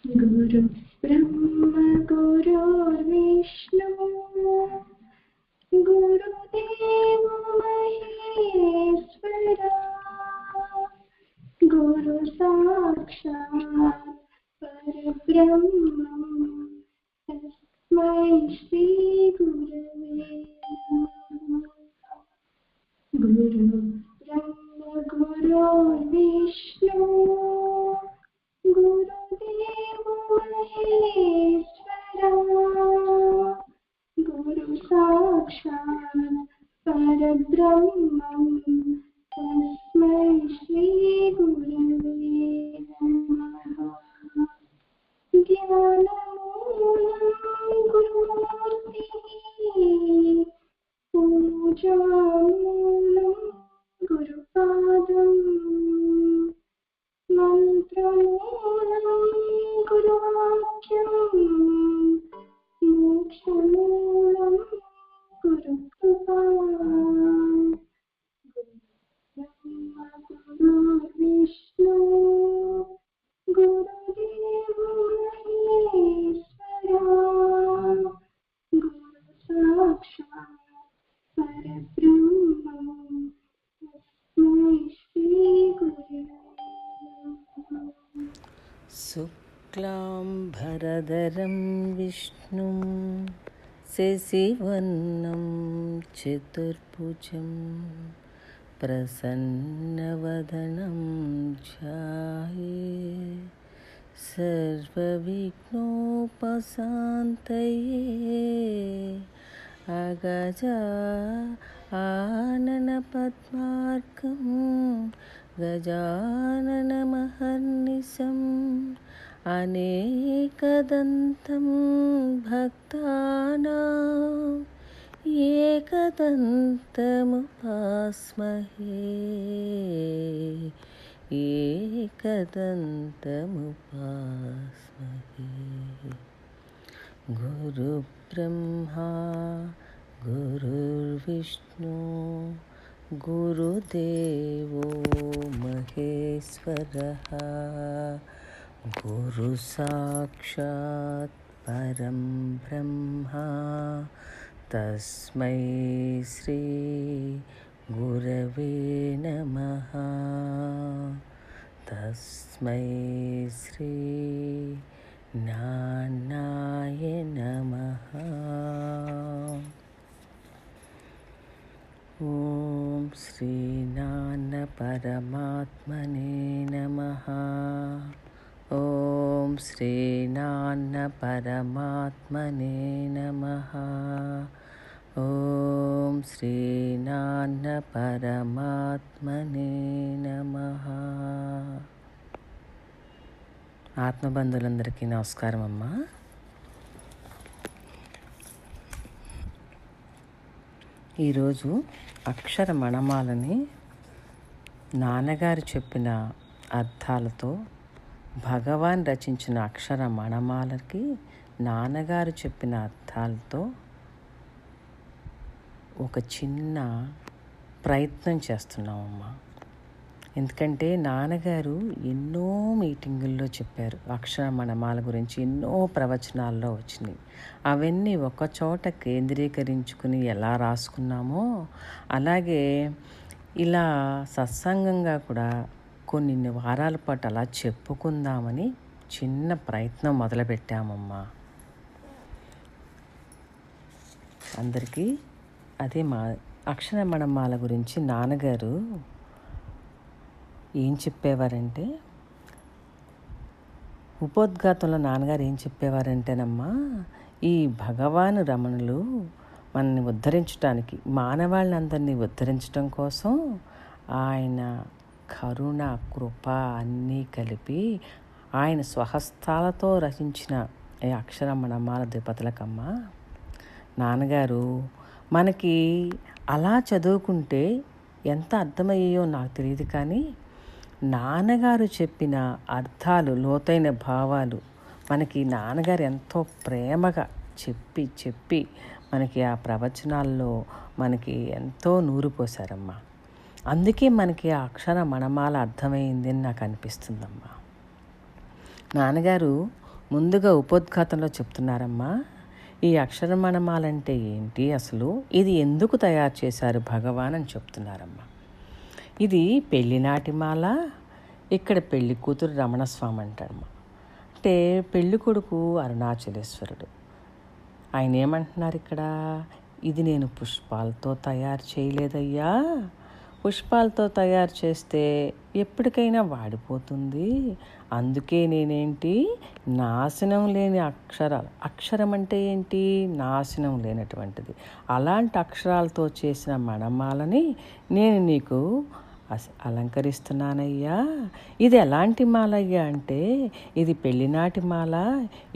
गुरु ब्रह्म गुरुर्विष्णु गुरुदेव महेश्वरा गुरु साक्षात् परब्रह्म तस्मै श्री गुरवे नमः। गुरु ब्रह्म गुरुर्विष्णु गुरुदेव महेश्वरा गुरु साक्षात् परब्रह्मं तस्मै श्री गुरवे नमः। ज्ञानमूलं गुरुमूर्तिः पूजामूलं गुरुपादम् मन्त्रमूलं गुरुवाक्यम् मोक्षमूलं गुरुकृपा गुरुब्रह्मा गुरुर्विष्णु गुरुदेव महेश्वरा गुरु साक्षात् परब्रह्मं तस्मै श्री गुरवे नमः। शुक्लाम्बरधरं विष्णुं शशिवर्णं चतुर्भुजं प्रसन्नवदनं ध्याये सर्वविघ्नोपशान्तये अगजा आननपद्मार्कं गजाननमहर्निशम् अनेकदन्तं भक्तानां एकदन्तमुपास्महे एकदन्तमुपास्महे। गुरुब्रह्मा गुरुर्विष्णु गुरुदेवो महेश्वरः गुरु साक्षात् परं ब्रह्मा तस्मै श्री गुरवे नमः। तस्मै श्री नारायणाय नमः। ॐ श्री नारायण परमात्मने नमः। ॐ श्री नारायण परमात्मने नमः। ॐ श्री नारायण परमात्मने नमः। ఆత్మబంధువులందరికీ నమస్కారం అమ్మా. ఈరోజు అక్షర మణమాలని నాన్నగారు చెప్పిన అర్థాలతో భగవాన్ రచించిన అక్షర మణమాలకి నాన్నగారు చెప్పిన అర్థాలతో ఒక చిన్న ప్రయత్నం చేస్తున్నామమ్మా. ఎందుకంటే నాన్నగారు ఎన్నో మీటింగుల్లో చెప్పారు, అక్షర మణమాల గురించి ఎన్నో ప్రవచనాల్లో వచ్చినాయి. అవన్నీ ఒకచోట కేంద్రీకరించుకుని ఎలా రాసుకున్నామో అలాగే ఇలా సత్సంగంగా కూడా కొన్ని వారాల పాటు అలా చెప్పుకుందామని చిన్న ప్రయత్నం మొదలుపెట్టామమ్మా. అందరికీ అదే మా అక్షర మణమాల గురించి నాన్నగారు ఏం చెప్పేవారంటే, ఉపోద్ఘాతంలో నాన్నగారు ఏం చెప్పేవారంటేనమ్మా, ఈ భగవాను రమణులు మనల్ని ఉద్ధరించడానికి, మానవాళ్ళందరినీ ఉద్ధరించడం కోసం ఆయన కరుణ కృప అన్నీ కలిపి ఆయన స్వహస్తాలతో రచించిన ఈ అక్షర మణమాల ద్విపదలకమ్మ. నాన్నగారు మనకి అలా చదువుకుంటే ఎంత అర్థమయ్యాయో నాకు తెలియదు, కానీ నాన్నగారు చెప్పిన అర్థాలు, లోతైన భావాలు మనకి నాన్నగారు ఎంతో ప్రేమగా చెప్పి మనకి ఆ ప్రవచనాల్లో మనకి ఎంతో నూరిపోశారమ్మా. అందుకే మనకి ఆ అక్షర మణమాల అర్థమైంది అని నాకు అనిపిస్తుందమ్మా. నాన్నగారు ముందుగా ఉపోద్ఘాతంలో చెప్తున్నారమ్మా, ఈ అక్షరమణమాలంటే ఏంటి అసలు, ఇది ఎందుకు తయారు చేశారు భగవాన్ అని చెప్తున్నారమ్మా. ఇది పెళ్ళినాటి మాల. ఇక్కడ పెళ్లి కూతురు రమణస్వామి అంటారమ్మా. అంటే పెళ్లి కొడుకు అరుణాచలేశ్వరుడు. ఆయన ఏమంటున్నారు ఇక్కడ, ఇది నేను పుష్పాలతో తయారు చేయలేదయ్యా, పుష్పాలతో తయారు చేస్తే ఎప్పటికైనా వాడిపోతుంది, అందుకే నేనేంటి నాశనం లేని అక్షరాలు, అక్షరం అంటే ఏంటి, నాశనం లేనటువంటిది, అలాంటి అక్షరాలతో చేసిన మణమాలని నేను నీకు అలంకరిస్తున్నానయ్యా. ఇది ఎలాంటి మాలయ్యా అంటే, ఇది పెళ్ళినాటి మాల.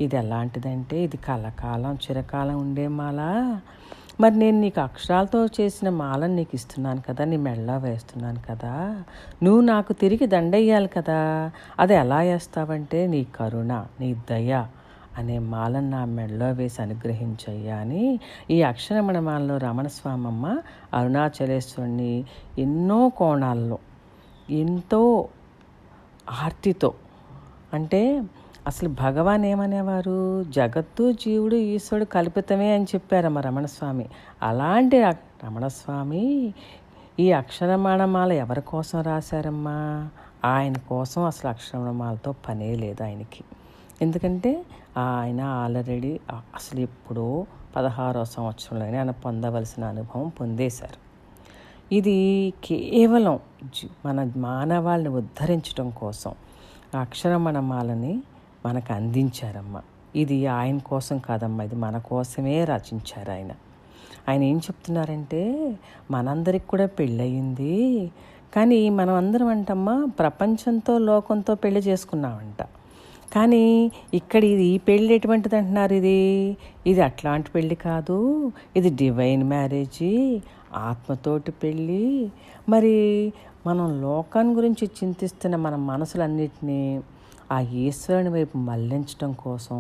ఇది ఎలాంటిదంటే, ఇది కలకాలం చిరకాలం ఉండే మాల. మరి నేను నీకు అక్షరాలతో చేసిన మాలను నీకు ఇస్తున్నాను కదా, నీ మెడలో వేస్తున్నాను కదా, నువ్వు నాకు తిరిగి దండయ్యాలి కదా. అది ఎలా వేస్తావంటే, నీ కరుణ, నీ దయ అనే మాలను నా మెడలో వేసి అనుగ్రహించయ్యా అని ఈ అక్షరమణమాలలో రమణస్వామమ్మ అరుణాచలేశ్వరుని ఎన్నో కోణాల్లో ఎంతో ఆర్తితో, అంటే అసలు భగవాన్ ఏమనేవారు, జగత్తు జీవుడు ఈశ్వరుడు కల్పితమే అని చెప్పారమ్మ రమణస్వామి. అలాంటి రమణస్వామి ఈ అక్షరమణమాల ఎవరి కోసం రాశారమ్మా, ఆయన కోసం. అసలు అక్షరమణమాలతో పనే లేదు ఆయనకి. ఎందుకంటే ఆయన ఆల్రెడీ అసలు ఎప్పుడో 16వ సంవత్సరంలోనే ఆయన పొందవలసిన అనుభవం పొందేశారు. ఇది కేవలం మన మానవాళ్ళని ఉద్ధరించడం కోసం అక్షరమణమాలని మనకు అందించారమ్మ. ఇది ఆయన కోసం కాదమ్మా, ఇది మన కోసమే రచించారు ఆయన. ఆయన ఏం చెప్తున్నారంటే, మనందరికి కూడా పెళ్ళయింది, కానీ మనం అందరం అంటమ్మా ప్రపంచంతో లోకంతో పెళ్లి చేసుకున్నామంట. కానీ ఇక్కడ ఇది ఈ పెళ్ళి ఎటువంటిది అంటున్నారు, ఇది అట్లాంటి పెళ్ళి కాదు, ఇది డివైన్ మ్యారేజీ, ఆత్మతోటి పెళ్ళి. మరి మనం లోకాన్ని గురించి చింతిస్తున్న మన మనసులన్నిటినీ ఆ ఈశ్వరుని వైపు మళ్లించడం కోసం,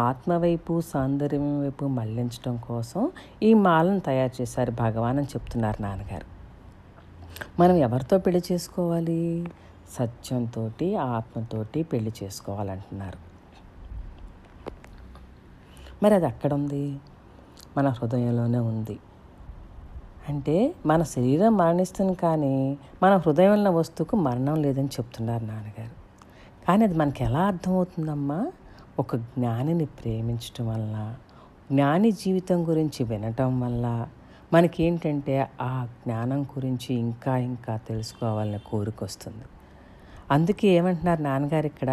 ఆత్మ వైపు సౌందర్యం వైపు మళ్లించడం కోసం ఈ మాలను తయారు చేశారు భగవాన్ అని చెప్తున్నారు నాన్నగారు. మనం ఎవరితో పెళ్లి చేసుకోవాలి, సత్యంతో ఆత్మతోటి పెళ్లి చేసుకోవాలంటున్నారు. మరి అది అక్కడ ఉంది, మన హృదయంలోనే ఉంది. అంటే మన శరీరం మరణిస్తుంది, కానీ మన హృదయంలో వస్తువుకు మరణం లేదని చెప్తున్నారు నాన్నగారు. కానీ అది మనకి ఎలా అర్థమవుతుందమ్మా, ఒక జ్ఞానిని ప్రేమించటం వల్ల, జ్ఞాని జీవితం గురించి వినటం వల్ల మనకేంటంటే ఆ జ్ఞానం గురించి ఇంకా ఇంకా తెలుసుకోవాలని కోరిక వస్తుంది. అందుకే ఏమంటున్నారు నాన్నగారు ఇక్కడ,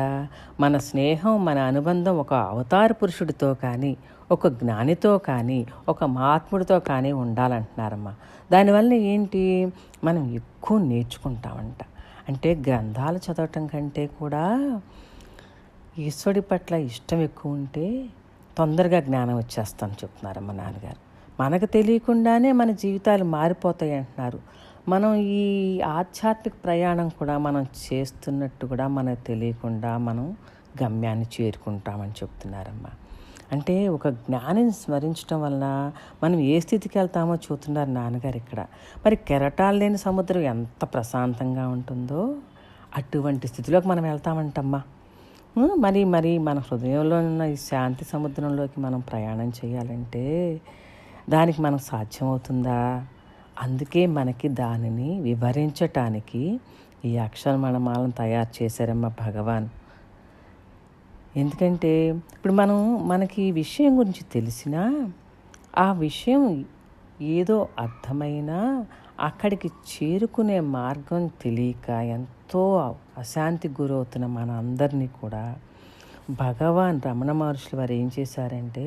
మన స్నేహం, మన అనుబంధం ఒక అవతార పురుషుడితో కానీ, ఒక జ్ఞానితో కానీ, ఒక మహాత్ముడితో కానీ ఉండాలంటున్నారమ్మా. దానివల్ల ఏంటి, మనం ఎక్కువ నేర్చుకుంటామంట. అంటే గ్రంథాలు చదవటం కంటే కూడా ఈశ్వరుడి పట్ల ఇష్టం ఎక్కువ ఉంటే తొందరగా జ్ఞానం వచ్చేస్తాను చెప్తున్నారమ్మ నాన్నగారు. మనకు తెలియకుండానే మన జీవితాలు మారిపోతాయి అంటున్నారు. మనం ఈ ఆధ్యాత్మిక ప్రయాణం కూడా మనం చేస్తున్నట్టు కూడా మనకు తెలియకుండా మనం గమ్యాన్ని చేరుకుంటామని చెప్తున్నారమ్మా. అంటే ఒక జ్ఞానిని స్మరించడం వలన మనం ఏ స్థితికి వెళ్తామో చూస్తున్నారు నాన్నగారు ఇక్కడ. మరి కెరటాలు లేని సముద్రం ఎంత ప్రశాంతంగా ఉంటుందో అటువంటి స్థితిలోకి మనం వెళ్తామంటమ్మా. మరి మన హృదయంలో ఉన్న ఈ శాంతి సముద్రంలోకి మనం ప్రయాణం చేయాలంటే దానికి మనకు సాధ్యమవుతుందా? అందుకే మనకి దానిని వివరించటానికి ఈ అక్షరమణమాలను తయారు చేశారమ్మ భగవాన్. ఎందుకంటే ఇప్పుడు మనకి ఈ విషయం గురించి తెలిసినా, ఆ విషయం ఏదో అర్థమైనా అక్కడికి చేరుకునే మార్గం తెలియక ఎంతో అశాంతికి గురవుతున్న మన అందరినీ కూడా భగవాన్ రమణ మహర్షులు వారు ఏం చేశారంటే,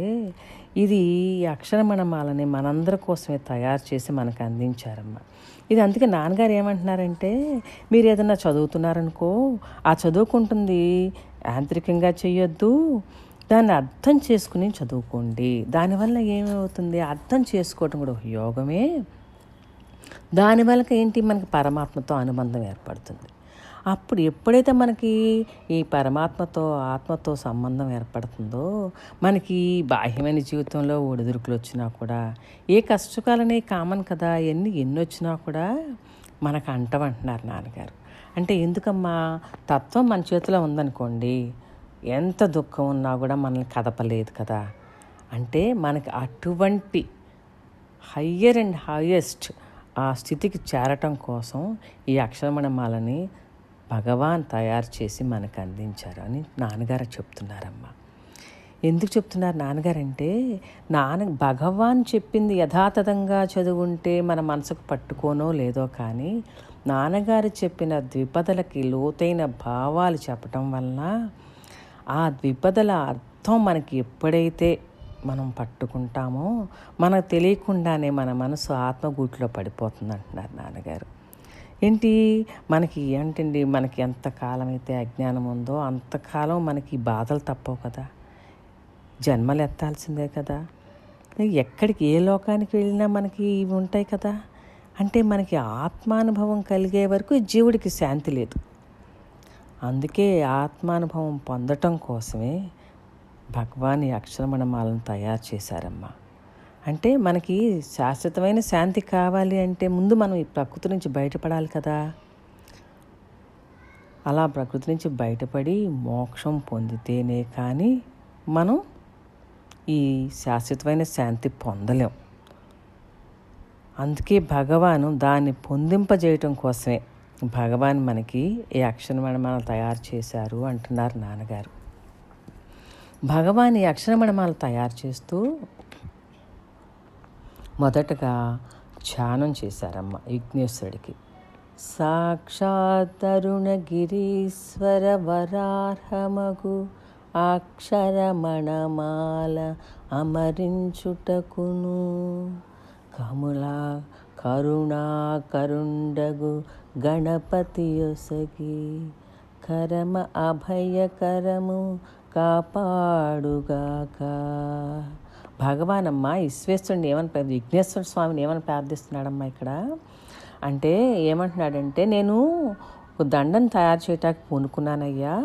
ఇది అక్షరమణమాలని మనందరి కోసమే తయారు చేసి మనకు అందించారమ్మ. ఇది అందుకే నాన్నగారు ఏమంటున్నారంటే, మీరు ఏదన్నా చదువుతున్నారనుకో, ఆ చదువుకుంటుంది యాంత్రికంగా చేయొద్దు, దాన్ని అర్థం చేసుకుని చదువుకోండి. దానివల్ల ఏమవుతుంది, అర్థం చేసుకోవటం కూడా ఒక యోగమే. దానివల్ల ఏంటి, మనకి పరమాత్మతో అనుబంధం ఏర్పడుతుంది. అప్పుడు ఎప్పుడైతే మనకి ఈ పరమాత్మతో ఆత్మతో సంబంధం ఏర్పడుతుందో, మనకి బాహ్యమైన జీవితంలో ఒడిదుడుకులు వచ్చినా కూడా, ఏ కష్టకాలనే కామన్ కదా, ఎన్ని వచ్చినా కూడా మనకు అంటమంటున్నారు నాన్నగారు. అంటే ఎందుకమ్మా, తత్వం మన చేతిలో ఉందనుకోండి, ఎంత దుఃఖం ఉన్నా కూడా మనల్ని కదపలేదు కదా. అంటే మనకి అటువంటి హయ్యర్ అండ్ హయ్యెస్ట్ ఆ స్థితికి చేరటం కోసం ఈ అక్షరమణమాలని భగవాన్ తయారు చేసి మనకు అందించారు అని నాన్నగారు చెప్తున్నారమ్మా. ఎందుకు చెప్తున్నారు నాన్నగారంటే, భగవాన్ చెప్పింది యథాతథంగా చదువుంటే మన మనసుకు పట్టుకోనో లేదో, కానీ నాన్నగారు చెప్పిన ద్విపదలకి లోతైన భావాలు చెప్పటం వలన ఆ ద్విపదల అర్థం మనకి ఎప్పుడైతే మనం పట్టుకుంటామో మనకు తెలియకుండానే మన మనసు ఆత్మగూటిలో పడిపోతుంది అంటున్నారు నాన్నగారు. ఏంటి ఏంటండి, మనకి ఎంతకాలం అయితే అజ్ఞానం ఉందో అంతకాలం మనకి బాధలు తప్పవు కదా, జన్మలు ఎత్తాల్సిందే కదా, ఎక్కడికి ఏ లోకానికి వెళ్ళినా మనకి ఇవి ఉంటాయి కదా. అంటే మనకి ఆత్మానుభవం కలిగే వరకు జీవుడికి శాంతి లేదు. అందుకే ఆత్మానుభవం పొందటం కోసమే భగవాన్ ఈ అక్షరమణమాలను తయారు చేశారమ్మా. అంటే మనకి శాశ్వతమైన శాంతి కావాలి అంటే ముందు మనం ఈ ప్రకృతి నుంచి బయటపడాలి కదా. అలా ప్రకృతి నుంచి బయటపడి మోక్షం పొందితేనే కానీ మనం ఈ శాశ్వతమైన శాంతి పొందలేం. అందుకే భగవాను దాన్ని పొందింపజేయటం కోసమే భగవాన్ మనకి ఈ అక్షరమణమాలు తయారు చేశారు అంటున్నారు నాన్నగారు. భగవాన్ ఈ అక్షరమణమాలు తయారు చేస్తూ మొదటగా ధ్యానం చేశారమ్మ విఘ్నేశ్వరుడికి. సాక్షాత్ అరుణగిరీశ్వర వరార్హమగు అక్షరమణమాల అమరించుటకును కరుణాకరుండగు గణపతి యొసగి కరమ అభయకరము కాపాడుగాక. భగవానమ్మ విశ్వేశ్వరుని విఘ్నేశ్వర స్వామిని ఏమని ప్రార్థిస్తున్నాడమ్మా ఇక్కడ అంటే, ఏమంటున్నాడంటే, నేను దండను తయారు చేయటానికి పూనుకున్నానయ్యా.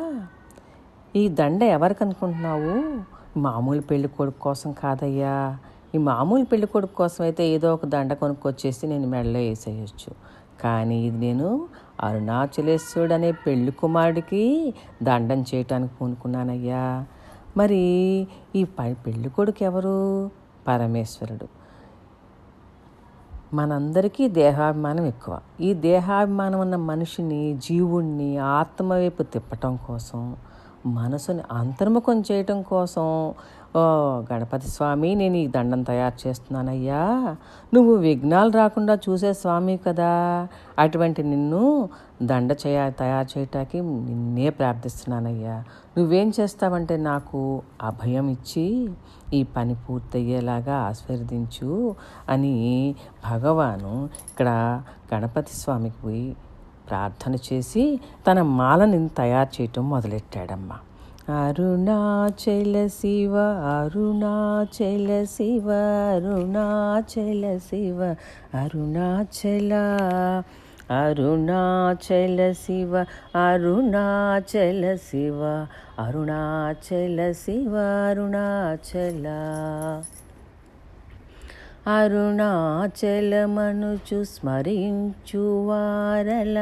ఈ దండ ఎవరికి అనుకుంటున్నావు? మామూలు పెళ్లి కొడుకు కోసం కాదయ్యా. ఈ మామూలు పెళ్లి కొడుకు కోసం అయితే ఏదో ఒక దండ కొనుక్కొచ్చేసి నేను మెడలో వేసేయచ్చు. కానీ ఇది నేను అరుణాచలేశ్వరుడు అనే పెళ్లి కుమారుడికి దండం చేయటానికి పూనుకున్నానయ్యా. మరి ఈ పెళ్లి కొడుకు ఎవరు? పరమేశ్వరుడు. మనందరికీ దేహాభిమానం ఎక్కువ. ఈ దేహాభిమానం ఉన్న మనిషిని, జీవుణ్ణి ఆత్మవైపు తిప్పటం కోసం, మనసుని అంతర్ముఖం చేయటం కోసం, గణపతి స్వామి నేను ఈ దండం తయారు చేస్తున్నానయ్యా, నువ్వు విఘ్నాలు రాకుండా చూసే స్వామి కదా, అటువంటి నిన్ను దండ తయారు చేయటానికి నిన్నే ప్రార్థిస్తున్నానయ్యా. నువ్వేం చేస్తావంటే నాకు అభయం ఇచ్చి ఈ పని పూర్తయ్యేలాగా ఆశీర్వదించు అని భగవాను ఇక్కడ గణపతి స్వామికి పోయి ప్రార్థన చేసి తన మాలని తయారు చేయటం మొదలెట్టాడమ్మా. అరుణాచల శివ అరుణాచల శివ అరుణాచల శివ అరుణాచల అరుణాచల శివ అరుణాచల శివ అరుణాచల శివ అరుణాచల అరుణాచలమనుచు స్మరించు వారల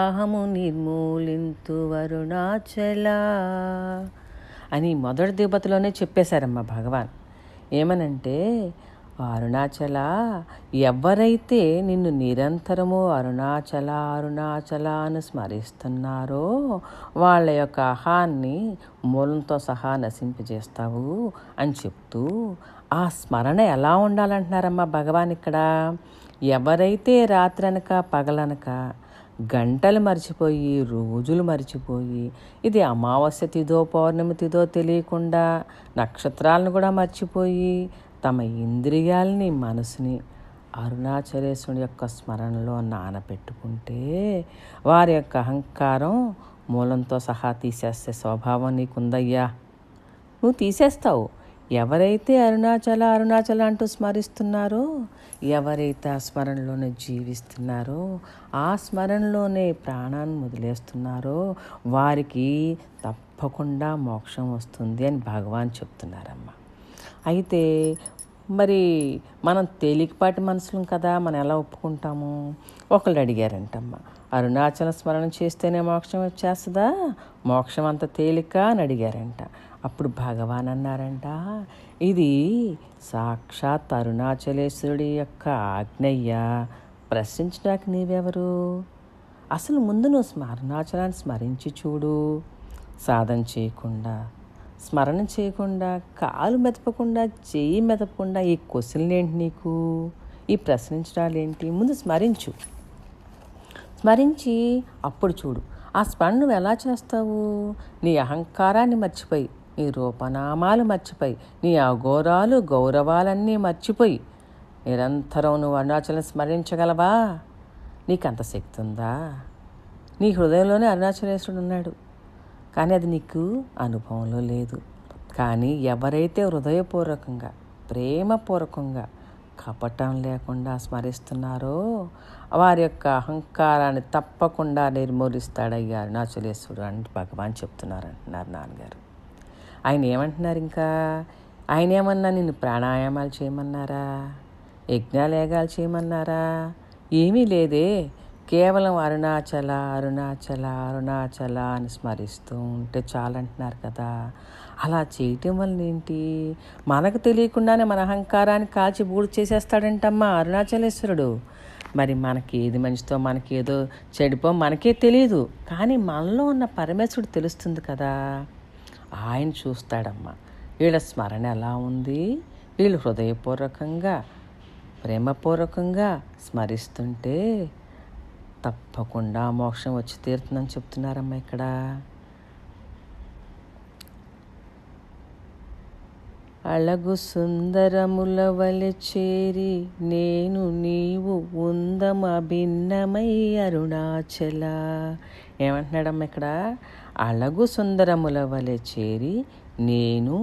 అహము నిర్మూలింతు అరుణాచల అని మొదటి దేవతలోనే చెప్పేశారమ్మ భగవాన్. ఏమనంటే, అరుణాచల, ఎవరైతే నిన్ను నిరంతరము అరుణాచల అరుణాచల అని స్మరిస్తున్నారో వాళ్ళ యొక్క అహాన్ని మూలంతో సహా నశింపజేస్తావు అని చెప్తూ, ఆ స్మరణ ఎలా ఉండాలంటున్నారమ్మా భగవాన్ ఇక్కడ. ఎవరైతే రాత్రనక పగలనక గంటలు మర్చిపోయి రోజులు మర్చిపోయి, ఇది అమావాస్య తిథో పౌర్ణమి తిథో తెలియకుండా నక్షత్రాలను కూడా మర్చిపోయి తమ ఇంద్రియాలని మనసుని అరుణాచలేశ్వరుని యొక్క స్మరణలో నానబెట్టుకుంటే వారి యొక్క అహంకారం మూలంతో సహా తీసేస్తే స్వభావం నీకుందయ్యా, నువ్వు తీసేస్తావు. ఎవరైతే అరుణాచల అరుణాచల అంటూ స్మరిస్తున్నారో, ఎవరైతే ఆ స్మరణలోనే జీవిస్తున్నారో, ఆ స్మరణలోనే ప్రాణాన్ని వదిలేస్తున్నారో వారికి తప్పకుండా మోక్షం వస్తుంది అని భగవాన్ చెప్తున్నారమ్మా. అయితే మరి మనం తేలికపాటి మనుషులం కదా, మనం ఎలా ఒప్పుకుంటాము? ఒకళ్ళు అడిగారంటమ్మా, అరుణాచల స్మరణ చేస్తేనే మోక్షం వచ్చేస్తుందా? మోక్షం అంత తేలిక అని అడిగారంట. అప్పుడు భగవాన్ అన్నారంట, ఇది సాక్షాత్ అరుణాచలేశ్వరుడి యొక్క ఆజ్ఞయ్య, ప్రశ్నించడానికి నీవెవరు? అసలు ముందు నువ్వు అరుణాచలాన్ని స్మరించి చూడు. సాధన చేయకుండా, స్మరణ చేయకుండా, కాలు మెదపకుండా, చెయ్యి మెదపకుండా ఈ క్వశ్చన్లు ఏంటి నీకు? ఈ ప్రశ్నించడాలు ఏంటి? ముందు స్మరించు. స్మరించి అప్పుడు చూడు. ఆ స్మరణ నువ్వు ఎలా చేస్తావు? నీ అహంకారాన్ని మర్చిపోయి, నీ రూపనామాలు మర్చిపోయి, నీ అఘోరాలు గౌరవాలన్నీ మర్చిపోయి నిరంతరం నువ్వు అరుణాచలం స్మరించగలవా? నీకంత శక్తి ఉందా? నీ హృదయంలోనే అరుణాచలేశ్వరుడు ఉన్నాడు, కానీ అది నీకు అనుభవంలో లేదు. కానీ ఎవరైతే హృదయపూర్వకంగా, ప్రేమపూర్వకంగా, కపటం లేకుండా స్మరిస్తున్నారో వారి యొక్క అహంకారాన్ని తప్పకుండా నిర్మూలిస్తాడయ్యా అరుణాచలేశ్వరుడు అని భగవాన్ చెప్తున్నారంటున్నారు నాన్నగారు. ఆయన ఏమంటున్నారు ఇంకా? ఆయన ఏమన్నా నిన్ను ప్రాణాయామాలు చేయమన్నారా? యజ్ఞాలేగాలు చేయమన్నారా? ఏమీ లేదే. కేవలం అరుణాచల అరుణాచల అరుణాచల అని స్మరిస్తూ ఉంటే చాలంటున్నారు కదా. అలా చేయటం వల్ల ఏంటి? మనకు తెలియకుండానే మన అహంకారాన్ని కాల్చి బూడి చేసేస్తాడంటమ్మా అరుణాచలేశ్వరుడు. మరి మనకి ఏది మంచితో, మనకి ఏదో చెడిపో మనకే తెలియదు, కానీ మనలో ఉన్న పరమేశ్వరుడు తెలుస్తుంది కదా. ఆయన చూస్తాడమ్మా వీళ్ళ స్మరణ ఎలా ఉంది, వీళ్ళు హృదయపూర్వకంగా, ప్రేమపూర్వకంగా స్మరిస్తుంటే తప్పకుండా మోక్షం వచ్చి తీరుతుందని చెప్తున్నారమ్మా ఇక్కడ. అళగు సుందరముల వలె చేరి నేను నీవు ఉందం అభిన్నమై అరుణాచల. ఏమంటున్నాడమ్మా ఇక్కడ? అళగు సుందరముల వలె చేరి నేను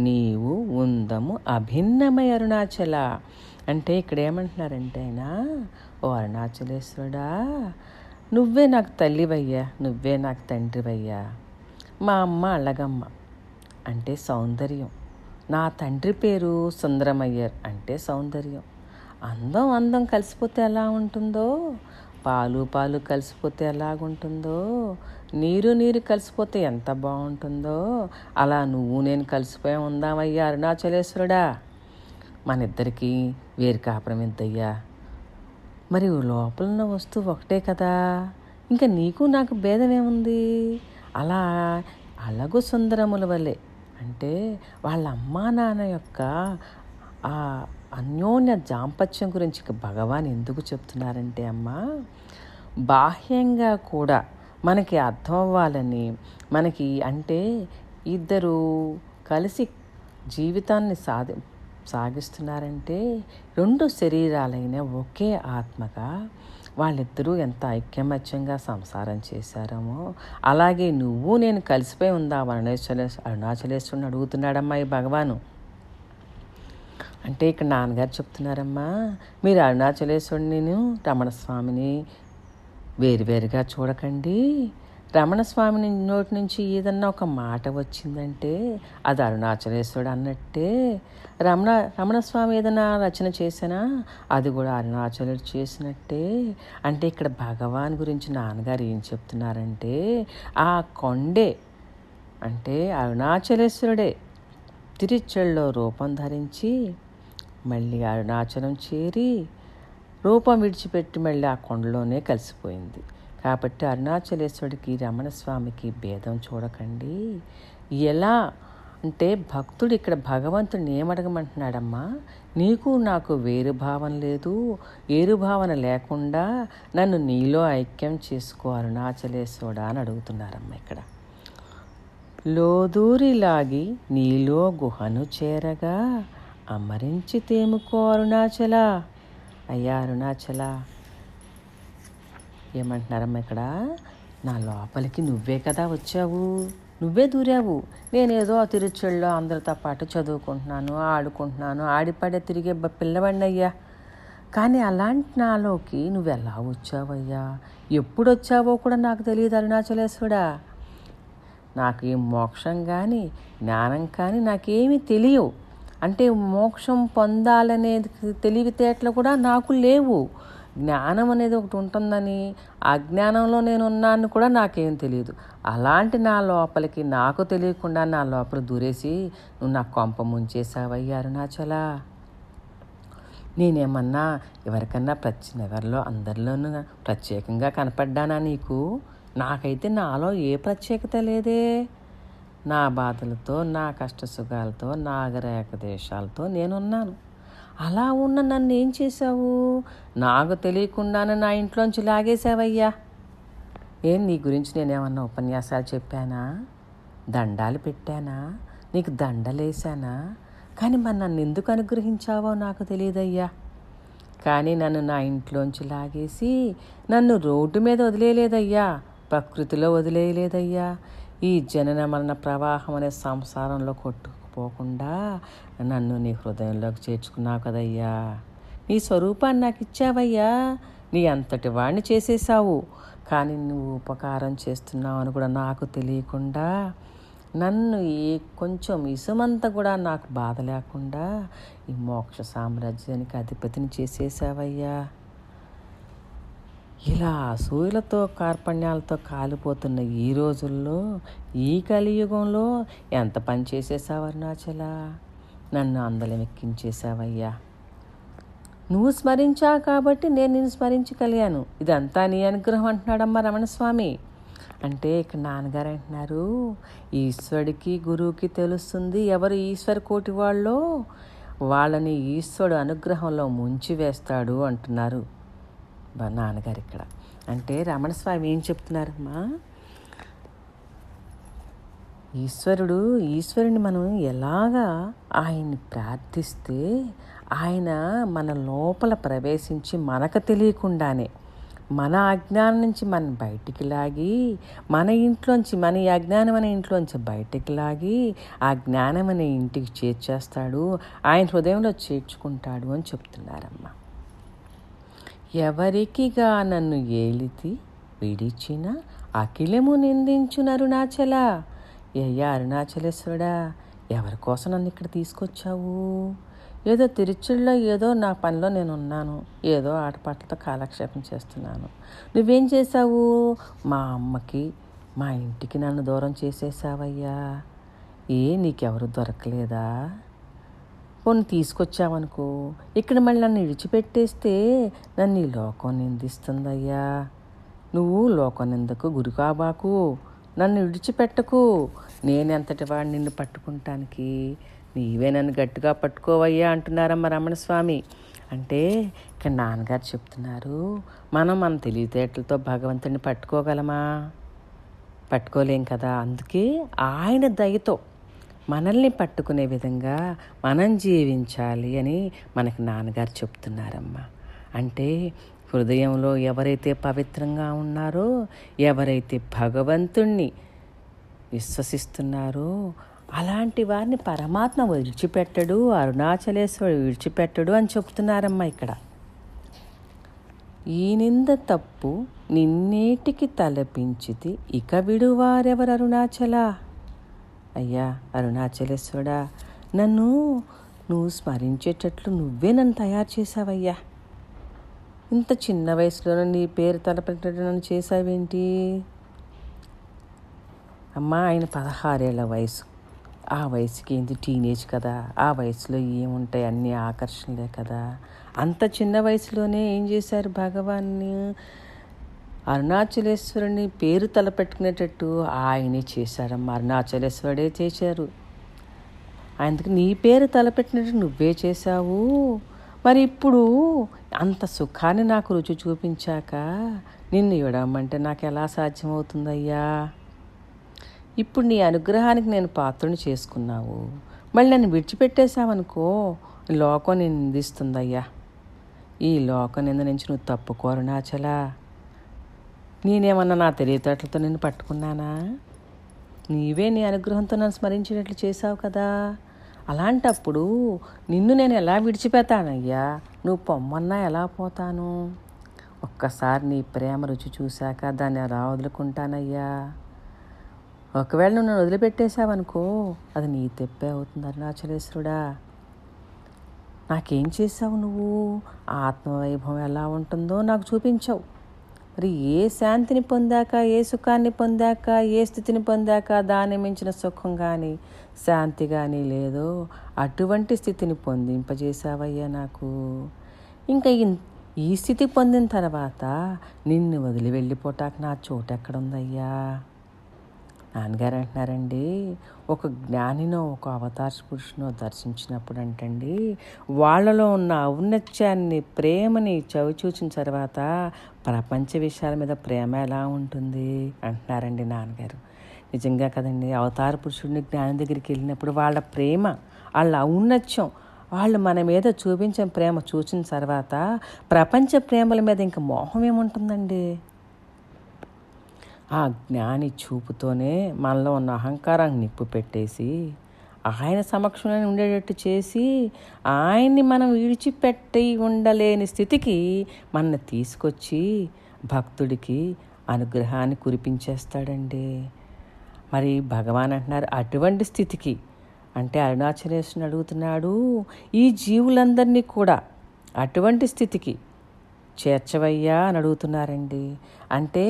నీవు ఉందము అభిన్నమై అరుణాచల. అంటే ఇక్కడ ఏమంటున్నారంటే ఆయన, ఓ అరుణాచలేశ్వరుడా, నువ్వే నాకు తల్లివయ్యా, నువ్వే నాకు తండ్రివయ్యా. మా అమ్మ అళగమ్మ అంటే సౌందర్యం, నా తండ్రి పేరు సుందరమయ్యర్ అంటే సౌందర్యం. అందం అందం కలిసిపోతే ఎలా ఉంటుందో, పాలు పాలు కలిసిపోతే ఎలాగుంటుందో, నీరు నీరు కలిసిపోతే ఎంత బాగుంటుందో, అలా నువ్వు నేను కలిసిపోయి ఉందామయ్యా అరుణాచలేశ్వరుడా. మన ఇద్దరికీ వేరు కాపురం ఎంతయ్యా? మరి లోపల ఉన్న వస్తువు ఒకటే కదా, ఇంకా నీకు నాకు భేదం ఏముంది? అలా అళగు సుందరముల వలె అంటే వాళ్ళ అమ్మా నాన్న యొక్క ఆ అన్యోన్య దాంపత్యం గురించి భగవాన్ ఎందుకు చెప్తున్నారంటే అమ్మా, బాహ్యంగా కూడా మనకి అర్థం అవ్వాలని, మనకి అంటే ఇద్దరు కలిసి జీవితాన్ని సాగిస్తున్నారంటే రెండు శరీరాలైన ఒకే ఆత్మగా వాళ్ళిద్దరూ ఎంత ఐక్యమత్యంగా సంసారం చేశారేమో అలాగే నువ్వు నేను కలిసిపోయి ఉందా అరుణాచలేశ్వరుని అడుగుతున్నాడమ్మా ఈ భగవాను. అంటే ఇక్కడ నాన్నగారు చెప్తున్నారమ్మా, మీరు అరుణాచలేశ్వరుని రమణస్వామిని వేరువేరుగా చూడకండి. రమణస్వామి నోటి నుంచి ఏదన్నా ఒక మాట వచ్చిందంటే అది అరుణాచలేశ్వరుడు అన్నట్టే. రమణస్వామి ఏదైనా రచన చేసినా అది కూడా అరుణాచలుడు చేసినట్టే. అంటే ఇక్కడ భగవాన్ గురించి నాన్నగారు ఏం చెప్తున్నారంటే, ఆ కొండే అంటే అరుణాచలేశ్వరుడే తిరుచెల్లో రూపం ధరించి మళ్ళీ అరుణాచలం చేరి రూపం విడిచిపెట్టి మళ్ళీ ఆ కొండలోనే కలిసిపోయింది. కాబట్టి అరుణాచలేశ్వరుడికి రమణస్వామికి భేదం చూడకండి. ఎలా అంటే భక్తుడు ఇక్కడ భగవంతుడిని ఏమడగమంటున్నాడమ్మా, నీకు నాకు వేరు భావం లేదు, ఏరు భావన లేకుండా నన్ను నీలో ఐక్యం చేసుకో అరుణాచలేశ్వరుడా అని అడుగుతున్నారమ్మా ఇక్కడ. లోదూరిలాగి నీలో గుహను చేరగా అమరించి తేముకో అరుణాచల. అయ్యా అరుణాచల ఏమంటున్నారమ్మా ఇక్కడ, నా లోపలికి నువ్వే కదా వచ్చావు, నువ్వే దూరావు. నేనేదో ఆ తిరుచెల్లో అందరితో పాటు చదువుకుంటున్నాను, ఆడుకుంటున్నాను, ఆడిపడే తిరిగే పిల్లవాడిని అయ్యా. కానీ అలాంటి నాలోకి నువ్వెలా వచ్చావయ్యా? ఎప్పుడు వచ్చావో కూడా నాకు తెలియదు అరుణాచలేశ్వరుడా. నాకు ఈ మోక్షం కానీ జ్ఞానం కానీ నాకేమీ తెలియవు. అంటే మోక్షం పొందాలనేది తెలివితేటలు కూడా నాకు లేవు. జ్ఞానం అనేది ఒకటి ఉంటుందని, అజ్ఞానంలో నేను ఉన్నాను కూడా నాకేం తెలియదు. అలాంటి నా లోపలికి నాకు తెలియకుండా నా లోపల దూరేసి నువ్వు నా కొంప ముంచేసావయ్యా అరుణాచల. నేనేమన్నా ఎవరికన్నా ఎవరిలో అందరిలోనూ ప్రత్యేకంగా కనపడ్డానా నీకు? నాకైతే నాలో ఏ ప్రత్యేకత లేదే. నా బాధలతో, నా కష్టసుఖాలతో, నా ఆగరేక దేశాలతో నేనున్నాను. అలా ఉన్న నన్ను ఏం చేశావు? నాకు తెలియకుండానే నా ఇంట్లోంచి లాగేశావయ్యా. నీ గురించి నేనేమన్నా ఉపన్యాసాలు చెప్పానా? దండాలు పెట్టానా? నీకు దండలేశానా? కానీ మరి నన్ను ఎందుకు అనుగ్రహించావో నాకు తెలియదయ్యా. కానీ నన్ను నా ఇంట్లోంచి లాగేసి నన్ను రోడ్డు మీద వదిలేయలేదయ్యా, ప్రకృతిలో వదిలేయలేదయ్యా. ఈ జనన మరణ ప్రవాహం అనే సంసారంలో కొట్టుకుపోకుండా నన్ను నీ హృదయంలోకి చేర్చుకున్నావు కదయ్యా. నీ స్వరూపాన్ని నాకు ఇచ్చావయ్యా. నీ అంతటి వాడిని చేసేసావు. కానీ నువ్వు ఉపకారం చేస్తున్నావు అని కూడా నాకు తెలియకుండా నన్ను కొంచెం ఇసుమంతా కూడా నాకు బాధ లేకుండా ఈ మోక్ష సామ్రాజ్యానికి అధిపతిని చేసేసావయ్యా. ఇలా అసూయలతో కార్పణ్యాలతో కాలిపోతున్న ఈ రోజుల్లో, ఈ కలియుగంలో ఎంత పని చేసేసావు అరుణాచల. నన్ను అందలమెక్కించేసావయ్యా. నువ్వు స్మరించావు కాబట్టి నేను నిన్ను స్మరించగలిగాను. ఇదంతా నీ అనుగ్రహం అంటున్నాడమ్మా రమణస్వామి. అంటే ఇక్కడ నాన్నగారు అంటున్నారు, ఈశ్వరుడికి గురువుకి తెలుస్తుంది ఎవరు ఈశ్వర కోటి వాళ్ళో వాళ్ళని ఈశ్వరుడు అనుగ్రహంలో ముంచి వేస్తాడు అంటున్నారు నాన్నగారు ఇక్కడ. అంటే రమణస్వామి ఏం చెప్తున్నారమ్మా? ఈశ్వరుని మనం ఎలాగా ఆయన్ని ప్రార్థిస్తే ఆయన మన లోపల ప్రవేశించి మనకు తెలియకుండానే మన అజ్ఞానం నుంచి మనం బయటికి లాగి మన ఇంట్లోంచి మన అజ్ఞానం అనే ఇంట్లోంచి బయటికి లాగి ఆ జ్ఞానం అనే ఇంటికి చేర్చేస్తాడు, ఆయన హృదయంలో చేర్చుకుంటాడు అని చెప్తున్నారమ్మ. ఎవరికిగా నన్ను ఏలితి విడిచిన అఖిలము నిందించును అరుణాచల. అయ్యా అరుణాచలేశ్వరుడా, ఎవరి కోసం నన్ను ఇక్కడ తీసుకొచ్చావు? ఏదో తిరుచుల్లో ఏదో నా పనిలో నేను ఉన్నాను, ఏదో ఆటపాటలతో కాలక్షేపం చేస్తున్నాను. నువ్వేం చేశావు? మా అమ్మకి మా ఇంటికి నన్ను దూరం చేసేసావయ్యా. నీకెవరు దొరకలేదా? కొన్ని తీసుకొచ్చావనుకో, ఇక్కడ మళ్ళీ నన్ను విడిచిపెట్టేస్తే నన్ను ఈ లోకం నిందిస్తుందయ్యా. నువ్వు లోకం నిందకు గురి కాబాకు, నన్ను విడిచిపెట్టకు. నేనెంతటి వాడిని నిన్ను పట్టుకుంటానికి? నీవే నన్ను గట్టిగా పట్టుకోవయ్యా అంటున్నారమ్మ రమణస్వామి. అంటే ఇక్కడ నాన్నగారు చెప్తున్నారు, మనం మన తెలివితేటలతో భగవంతుడిని పట్టుకోగలమా? పట్టుకోలేం కదా. అందుకే ఆయన దయతో మనల్ని పట్టుకునే విధంగా మనం జీవించాలి అని మనకి నాన్నగారు చెప్తున్నారమ్మా. అంటే హృదయంలో ఎవరైతే పవిత్రంగా ఉన్నారో, ఎవరైతే భగవంతుణ్ణి విశ్వసిస్తున్నారో అలాంటి వారిని పరమాత్మ విడిచిపెట్టడు, అరుణాచలేశ్వరుడు విడిచిపెట్టడు అని చెప్తున్నారమ్మా ఇక్కడ. ఈ నింద తప్పు నిన్నేటికి తలపించితి ఇక విడువారెవరు అరుణాచల. అయ్యా అరుణాచలేశ్వరుడా, నువ్వు స్మరించేటట్లు నువ్వే నన్ను తయారు చేసావయ్యా. ఇంత చిన్న వయసులో నీ పేరు తలపెట్టడం నన్ను చేసావేంటి? అమ్మా, ఆయన 16 ఏళ్ల వయసు. ఆ వయసుకి ఏంటి, టీనేజ్ కదా. ఆ వయసులో ఏముంటాయి, అన్ని ఆకర్షణలే కదా. అంత చిన్న వయసులోనే ఏం చేశారు భగవాన్ని? అరుణాచలేశ్వరుని పేరు తలపెట్టుకునేటట్టు ఆయనే చేశారమ్మా. అరుణాచలేశ్వరుడే చేశారు. అందుకు నీ పేరు తలపెట్టినట్టు నువ్వే చేశావు. మరి ఇప్పుడు అంత సుఖాన్ని నాకు రుచి చూపించాక నిన్ను ఇవ్వడమంటే నాకు ఎలా సాధ్యమవుతుందయ్యా? ఇప్పుడు నీ అనుగ్రహానికి నేను పాత్రను చేసుకున్నావు, మళ్ళీ నన్ను విడిచిపెట్టేశావనుకో లోకం నేను నిందిస్తుందయ్యా. ఈ లోకం నింద నుంచి నువ్వు తప్పుకో అరుణాచలా. నేనేమన్నా నా తెలివితేటలతో నిన్ను పట్టుకున్నానా? నీవే నీ అనుగ్రహంతో నన్ను స్మరించేటట్లు చేశావు కదా. అలాంటప్పుడు నిన్ను నేను ఎలా విడిచిపెడతానయ్యా? నువ్వు పొమ్మన్నా ఎలా పోతాను? ఒక్కసారి నీ ప్రేమ రుచి చూశాక దాన్ని ఎలా వదులుకుంటానయ్యా? ఒకవేళ నువ్వు నన్ను వదిలిపెట్టేశావనుకో అది నీ తెప్పే అవుతుంది అరుణాచలేశ్వరుడా. నాకేం చేసావు నువ్వు? ఆ ఆత్మవైభవం ఎలా ఉంటుందో నాకు చూపించావు. మరి ఏ శాంతిని పొందాక, ఏ సుఖాన్ని పొందాక, ఏ స్థితిని పొందాక దాన్ని మించిన సుఖం కానీ శాంతి కానీ లేదో అటువంటి స్థితిని పొందింపజేసావయ్యా నాకు. ఇంకా ఈ స్థితి పొందిన తర్వాత నిన్ను వదిలి వెళ్ళిపోటాక నా చోటు ఎక్కడుందయ్యా? నాన్నగారు అంటున్నారండి, ఒక జ్ఞానినో ఒక అవతార పురుషునో దర్శించినప్పుడు అంటండి, వాళ్ళలో ఉన్న ఔన్నత్యాన్ని, ప్రేమని చవిచూచిన తర్వాత ప్రపంచ విషయాల మీద ప్రేమ ఎలా ఉంటుంది అంటున్నారండి నాన్నగారు. నిజంగా కదండి, అవతార పురుషుడిని జ్ఞాని దగ్గరికి వెళ్ళినప్పుడు వాళ్ళ ప్రేమ, వాళ్ళ ఔన్నత్యం, వాళ్ళు మన మీద చూపించిన ప్రేమ చూసిన తర్వాత ప్రపంచ ప్రేమల మీద ఇంకా మోహం ఏముంటుందండి? ఆ జ్ఞాని చూపుతోనే మనలో ఉన్న అహంకారాన్ని నిప్పు పెట్టేసి ఆయన సమక్షంలో ఉండేటట్టు చేసి ఆయన్ని మనం విడిచిపెట్టి ఉండలేని స్థితికి మనల్ని తీసుకొచ్చి భక్తుడికి అనుగ్రహాన్ని కురిపించేస్తాడండి. మరి భగవాన్ అంటున్నారు అటువంటి స్థితికి, అంటే అరుణాచలేశ్వరుని అడుగుతున్నాడు, ఈ జీవులందరినీ కూడా అటువంటి స్థితికి చేర్చవయ్యా అని అడుగుతున్నారండి. అంటే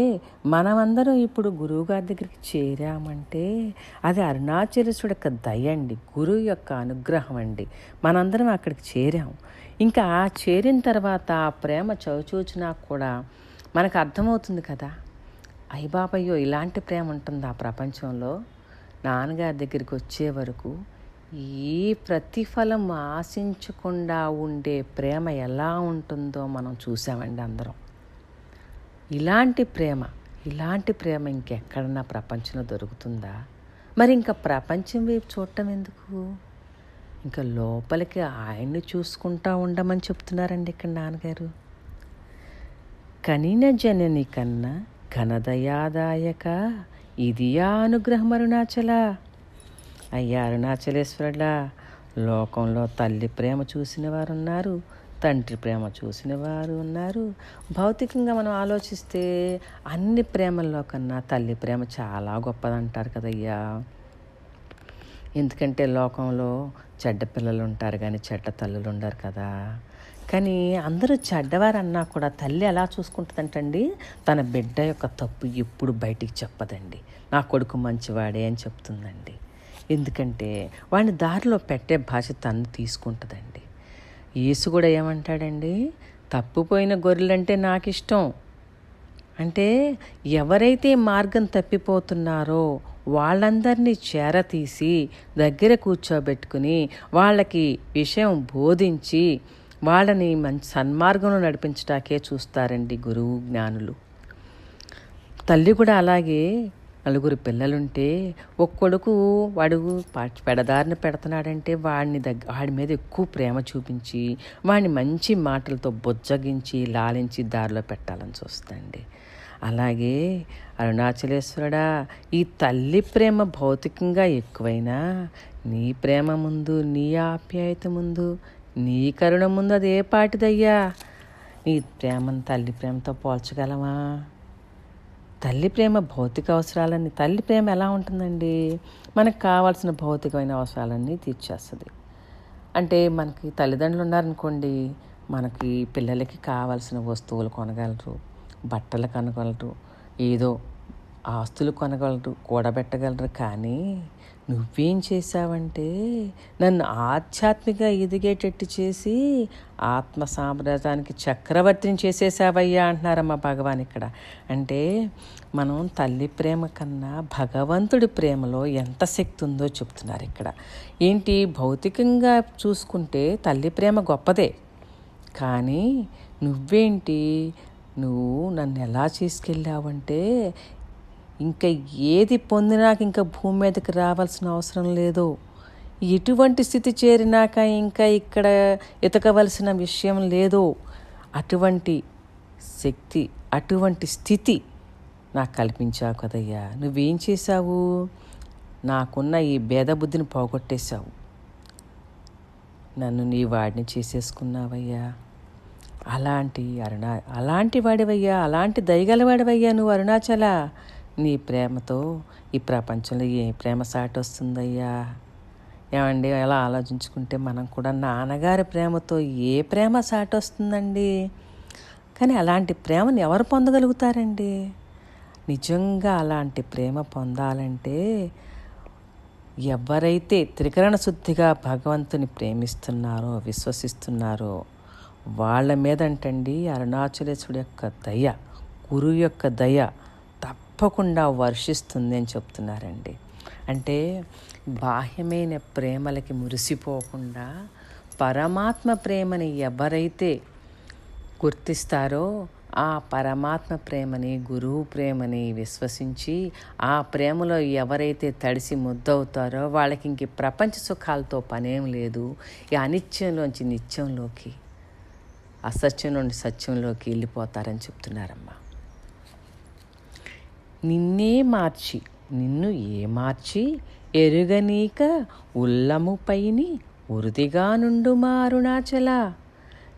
మనమందరం ఇప్పుడు గురువుగారి దగ్గరికి చేరామంటే అది అరుణాచలేశ్వరుడు యొక్క దయ అండి, గురువు యొక్క అనుగ్రహం అండి. మనందరం అక్కడికి చేరాం. ఇంకా ఆ చేరిన తర్వాత ఆ ప్రేమ చవిచూచినా కూడా మనకు అర్థమవుతుంది కదా, అయ్య బాబయ్యో ఇలాంటి ప్రేమ ఉంటుందా ప్రపంచంలో. నాన్నగారి దగ్గరికి వచ్చే వరకు ఏ ప్రతిఫలం ఆశించకుండా ఉండే ప్రేమ ఎలా ఉంటుందో మనం చూసామండి అందరం. ఇలాంటి ప్రేమ ఇంకెక్కడన్నా ప్రపంచంలో దొరుకుతుందా? మరి ఇంకా ప్రపంచం వైపు చూడటం ఎందుకు? ఇంకా లోపలికి ఆయన్ని చూసుకుంటా ఉండమని చెప్తున్నారండి ఇక్కడ నాన్నగారు. కనిన జనని కన్నా ఘనదయాదాయక ఇది అనుగ్రహం అరుణాచల. అయ్యా అరుణాచలేశ్వరుడా, లోకంలో తల్లి ప్రేమ చూసిన వారు ఉన్నారు, తండ్రి ప్రేమ చూసిన వారు ఉన్నారు. భౌతికంగా మనం ఆలోచిస్తే అన్ని ప్రేమల్లో కన్నా తల్లి ప్రేమ చాలా గొప్పదంటారు కదయ్యా. ఎందుకంటే లోకంలో చెడ్డ పిల్లలు ఉంటారు కానీ చెడ్డ తల్లులు ఉండరు కదా. కానీ అందరూ చెడ్డవారు అన్నా కూడా తల్లి ఎలా చూసుకుంటుందంటండి, తన బిడ్డ యొక్క తప్పు ఎప్పుడు బయటికి చెప్పదండి. నా కొడుకు మంచివాడే అని చెప్తుందండి. ఎందుకంటే వాడిని దారిలో పెట్టే బాధ్యత తను తీసుకుంటుందండి. యేసు కూడా ఏమంటాడండి, తప్పిపోయిన గొర్రెలంటే నాకు ఇష్టం. అంటే ఎవరైతే మార్గం తప్పిపోతున్నారో వాళ్ళందరినీ చేరతీసి దగ్గర కూర్చోబెట్టుకుని వాళ్ళకి విషయం బోధించి వాళ్ళని మంచి సన్మార్గంలో నడిపించడానికే చూస్తారండి గురువు జ్ఞానులు. తల్లి కూడా అలాగే, నలుగురు పిల్లలుంటే ఒక కొడుకు వాడు పెడదారిని పెడుతున్నాడంటే వాడి మీద ఎక్కువ ప్రేమ చూపించి వాడిని మంచి మాటలతో బుజ్జగించి లాలించి దారిలో పెట్టాలని చూస్తుందండి. అలాగే అరుణాచలేశ్వరుడా, ఈ తల్లి ప్రేమ భౌతికంగా ఎక్కువైనా నీ ప్రేమ ముందు, నీ ఆప్యాయత ముందు, నీ కరుణ ముందు అది ఏ పాటిదయ్యా? నీ ప్రేమను తల్లి ప్రేమతో పోల్చగలమా? తల్లి ప్రేమ భౌతిక అవసరాలన్నీ, తల్లి ప్రేమ ఎలా ఉంటుందండి, మనకు కావాల్సిన భౌతికమైన అవసరాలన్నీ తీర్చేస్తుంది. అంటే మనకి తల్లిదండ్రులు ఉన్నారనుకోండి, మనకి పిల్లలకి కావాల్సిన వస్తువులు కొనగలరు, బట్టలు కొనగలరు, ఏదో ఆస్తులు కొనగలరు, కూడబెట్టగలరు. కానీ నువ్వేం చేశావంటే నన్ను ఆధ్యాత్మిక ఎదిగేటట్టు చేసి ఆత్మ సామ్రాజ్యానికి చక్రవర్తిని చేసేసావయ్యా అంటున్నారమ్మా భగవాన్ ఇక్కడ. అంటే మనం తల్లి ప్రేమ కన్నా భగవంతుడి ప్రేమలో ఎంత శక్తి ఉందో చెప్తున్నారు ఇక్కడ. ఏంటి, భౌతికంగా చూసుకుంటే తల్లి ప్రేమ గొప్పదే, కానీ నువ్వేంటి, నువ్వు నన్ను ఎలా తీసుకెళ్ళావంటే ఇంకా ఏది పొందినాక ఇంకా భూమి మీదకి రావాల్సిన అవసరం లేదు, ఎటువంటి స్థితి చేరినాక ఇంకా ఇక్కడ ఎతకవలసిన విషయం లేదు. అటువంటి శక్తి, అటువంటి స్థితి నాకు కల్పించావు కదయ్యా. నువ్వేం చేశావు, నాకున్న ఈ భేద బుద్ధిని పోగొట్టేశావు, నన్ను నీ వాడిని చేసేసుకున్నావయ్యా. అలాంటి వాడివయ్యా, అలాంటి దయగలవాడివయ్యా నువ్వు అరుణాచల. నీ ప్రేమతో ఈ ప్రపంచంలో ఏ ప్రేమ సాటి వస్తుందయ్యా? ఏమండి ఎలా ఆలోచించుకుంటే మనం కూడా నాన్నగారి ప్రేమతో ఏ ప్రేమ సాటి వస్తుందండి? కానీ అలాంటి ప్రేమను ఎవరు పొందగలుగుతారండి? నిజంగా అలాంటి ప్రేమ పొందాలంటే ఎవరైతే త్రికరణ శుద్ధిగా భగవంతుని ప్రేమిస్తున్నారో విశ్వసిస్తున్నారో వాళ్ళ మీదంటండి అరుణాచలేశ్వరుడు యొక్క దయ, గురువు యొక్క దయ తప్పకుండా వర్షిస్తుంది అని చెప్తున్నారండి. అంటే బాహ్యమైన ప్రేమలకి మురిసిపోకుండా పరమాత్మ ప్రేమని ఎవరైతే గుర్తిస్తారో ఆ పరమాత్మ ప్రేమని, గురువు ప్రేమని విశ్వసించి ఆ ప్రేమలో ఎవరైతే తడిసి ముద్దవుతారో వాళ్ళకి ఇంక ప్రపంచ సుఖాలతో పనేం లేదు. ఈ అనిత్యంలోంచి నిత్యంలోకి, అసత్యం నుండి సత్యంలోకి వెళ్ళిపోతారని చెప్తున్నారమ్మా. నిన్నే మార్చి నిన్ను ఏమార్చి ఎరుగనీక ఉల్లముపైని ఉరుదిగా నుండు మా అరుణాచల.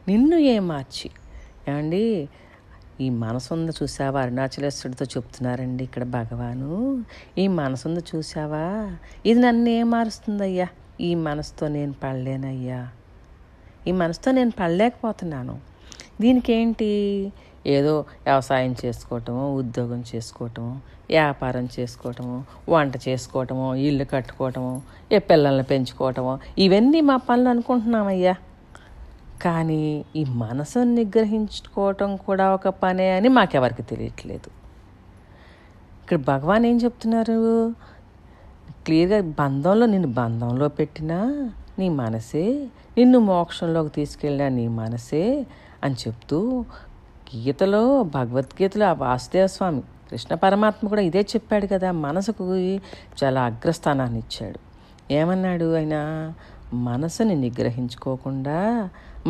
నిన్ను ఏమార్చి, ఏమండి ఈ మనసుంది చూసావా? అరుణాచలేశ్వరుడితో చెప్తున్నారండి ఇక్కడ భగవాను. ఈ మనసుంది చూసావా? ఇది నన్ను ఏం మారుస్తుందయ్యా? ఈ మనసుతో నేను పడలేనయ్యా, ఈ మనసుతో నేను పడలేకపోతున్నాను. దీనికి ఏంటి? ఏదో వ్యవసాయం చేసుకోవటము, ఉద్యోగం చేసుకోవటము, వ్యాపారం చేసుకోవటము, వంట చేసుకోవటము, ఇల్లు కట్టుకోవటము, ఏ పిల్లల్ని పెంచుకోవటము, ఇవన్నీ మా పనులు అనుకుంటున్నామయ్యా. కానీ ఈ మనసును నిగ్రహించుకోవటం కూడా ఒక పనే అని మాకెవరికి తెలియట్లేదు. ఇక్కడ భగవాన్ ఏం చెప్తున్నారు? క్లియర్గా నిన్ను బంధంలో పెట్టినా నీ మనసే, నిన్ను మోక్షంలోకి తీసుకెళ్ళినా నీ మనసే అని చెప్తూ గీతలో, భగవద్గీతలో ఆ వాసుదేవ స్వామి కృష్ణ పరమాత్మ కూడా ఇదే చెప్పాడు కదా. మనసుకు చాలా అగ్రస్థానాన్ని ఇచ్చాడు. ఏమన్నాడు ఆయన? మనసుని నిగ్రహించుకోకుండా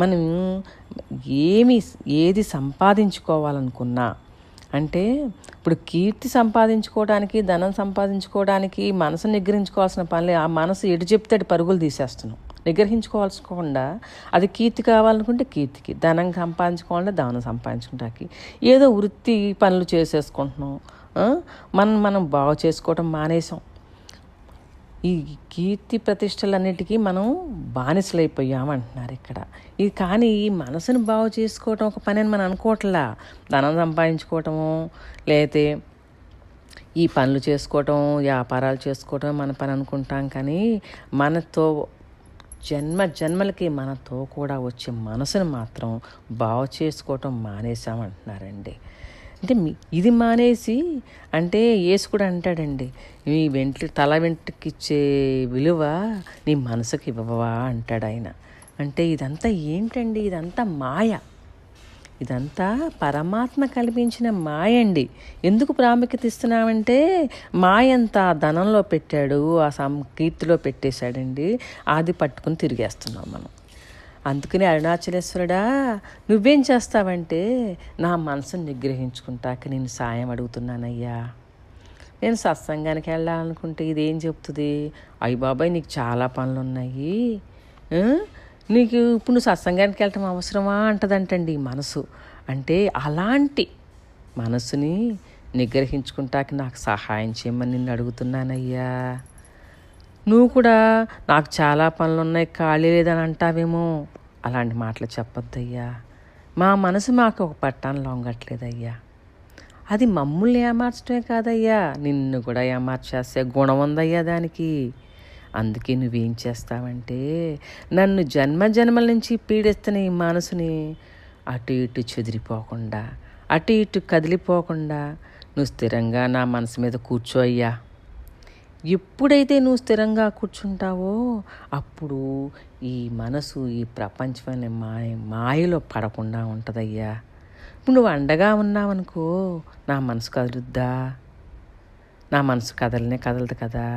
మనం ఏది సంపాదించుకోవాలనుకున్నా, అంటే ఇప్పుడు కీర్తి సంపాదించుకోవడానికి, ధనం సంపాదించుకోవడానికి మనసుని నిగ్రహించుకోవాల్సిన పనులే. ఆ మనసు ఎటు చెప్తే పరుగులు తీసేస్తున్నాం. నిగ్రహించుకోవాల్సుకోకుండా అది కీర్తి కావాలనుకుంటే కీర్తికి, ధనం సంపాదించుకోవాలంటే ధనం సంపాదించుకుంటాకి ఏదో వృత్తి పనులు చేసేసుకుంటున్నాం. మనం బాగు చేసుకోవటం మానేసాం. ఈ కీర్తి ప్రతిష్టలన్నిటికీ మనం బానిసలైపోయామంటున్నారు ఇక్కడ. ఇది కానీ ఈ మనసును బాగు చేసుకోవటం ఒక పని అని మనం అనుకోవట్లా. ధనం సంపాదించుకోవటము, లేతే ఈ పనులు చేసుకోవటం, వ్యాపారాలు చేసుకోవటం మన పని అనుకుంటాం. కానీ మనతో జన్మలకి మనతో కూడా వచ్చే మనసును మాత్రం బాగు చేసుకోవటం మానేసామంటున్నారండి. అంటే ఇది మానేసి, అంటే యేసు కూడా అంటాడండి, నీ తల వెంట్రుకిచ్చే విలువ నీ మనసుకి ఇవ్వవా అంటాడు ఆయన. అంటే ఇదంతా ఏంటండి? ఇదంతా మాయ. ఇదంతా పరమాత్మ కల్పించిన మాయ అండి. ఎందుకు ప్రాముఖ్యత ఇస్తున్నామంటే మాయంతా ధనంలో పెట్టాడు, ఆ కీర్తిలో పెట్టేశాడండి. అది పట్టుకుని తిరిగేస్తున్నాం మనం. అందుకని అరుణాచలేశ్వరుడా నువ్వేం చేస్తావంటే, నా మనసును నిగ్రహించుకుంటాక నేను సాయం అడుగుతున్నానయ్యా. నేను సత్సంగానికి వెళ్ళాలనుకుంటే ఇదేం చెప్తుంది? అయ్య బాబాయ్ నీకు చాలా పనులు ఉన్నాయి, నీకు ఇప్పుడు నువ్వు సత్సంగానికి వెళ్ళటం అవసరమా అంటదంటండి ఈ మనసు. అంటే అలాంటి మనసుని నిగ్రహించుకుంటాక నాకు సహాయం చేయమని నిన్ను అడుగుతున్నానయ్యా. నువ్వు కూడా నాకు చాలా పనులు ఉన్నాయి, ఖాళీ లేదని అంటావేమో. అలాంటి మాటలు చెప్పొద్దయ్యా. మా మనసు మాకు ఒక పట్టాన్ని లొంగట్లేదయ్యా. అది మమ్ముల్ని ఏమార్చడమే కాదయ్యా, నిన్ను కూడా ఏమార్చేసే గుణం ఉందయ్యా దానికి. అందుకే నువ్వేం చేస్తావంటే, నన్ను జన్మల నుంచి పీడిస్తున్న ఈ మనసుని అటు ఇటు చెదిరిపోకుండా, అటు ఇటు కదిలిపోకుండా నువ్వు స్థిరంగా నా మనసు మీద కూర్చో అయ్యా. ఎప్పుడైతే నువ్వు స్థిరంగా కూర్చుంటావో అప్పుడు ఈ మనసు ఈ ప్రపంచమైన మాయలో పడకుండా ఉంటుందయ్యా. ఇప్పుడు నువ్వు అండగా ఉన్నావనుకో, నా మనసు కదులుద్దా? నా మనసు కదలదు కదా.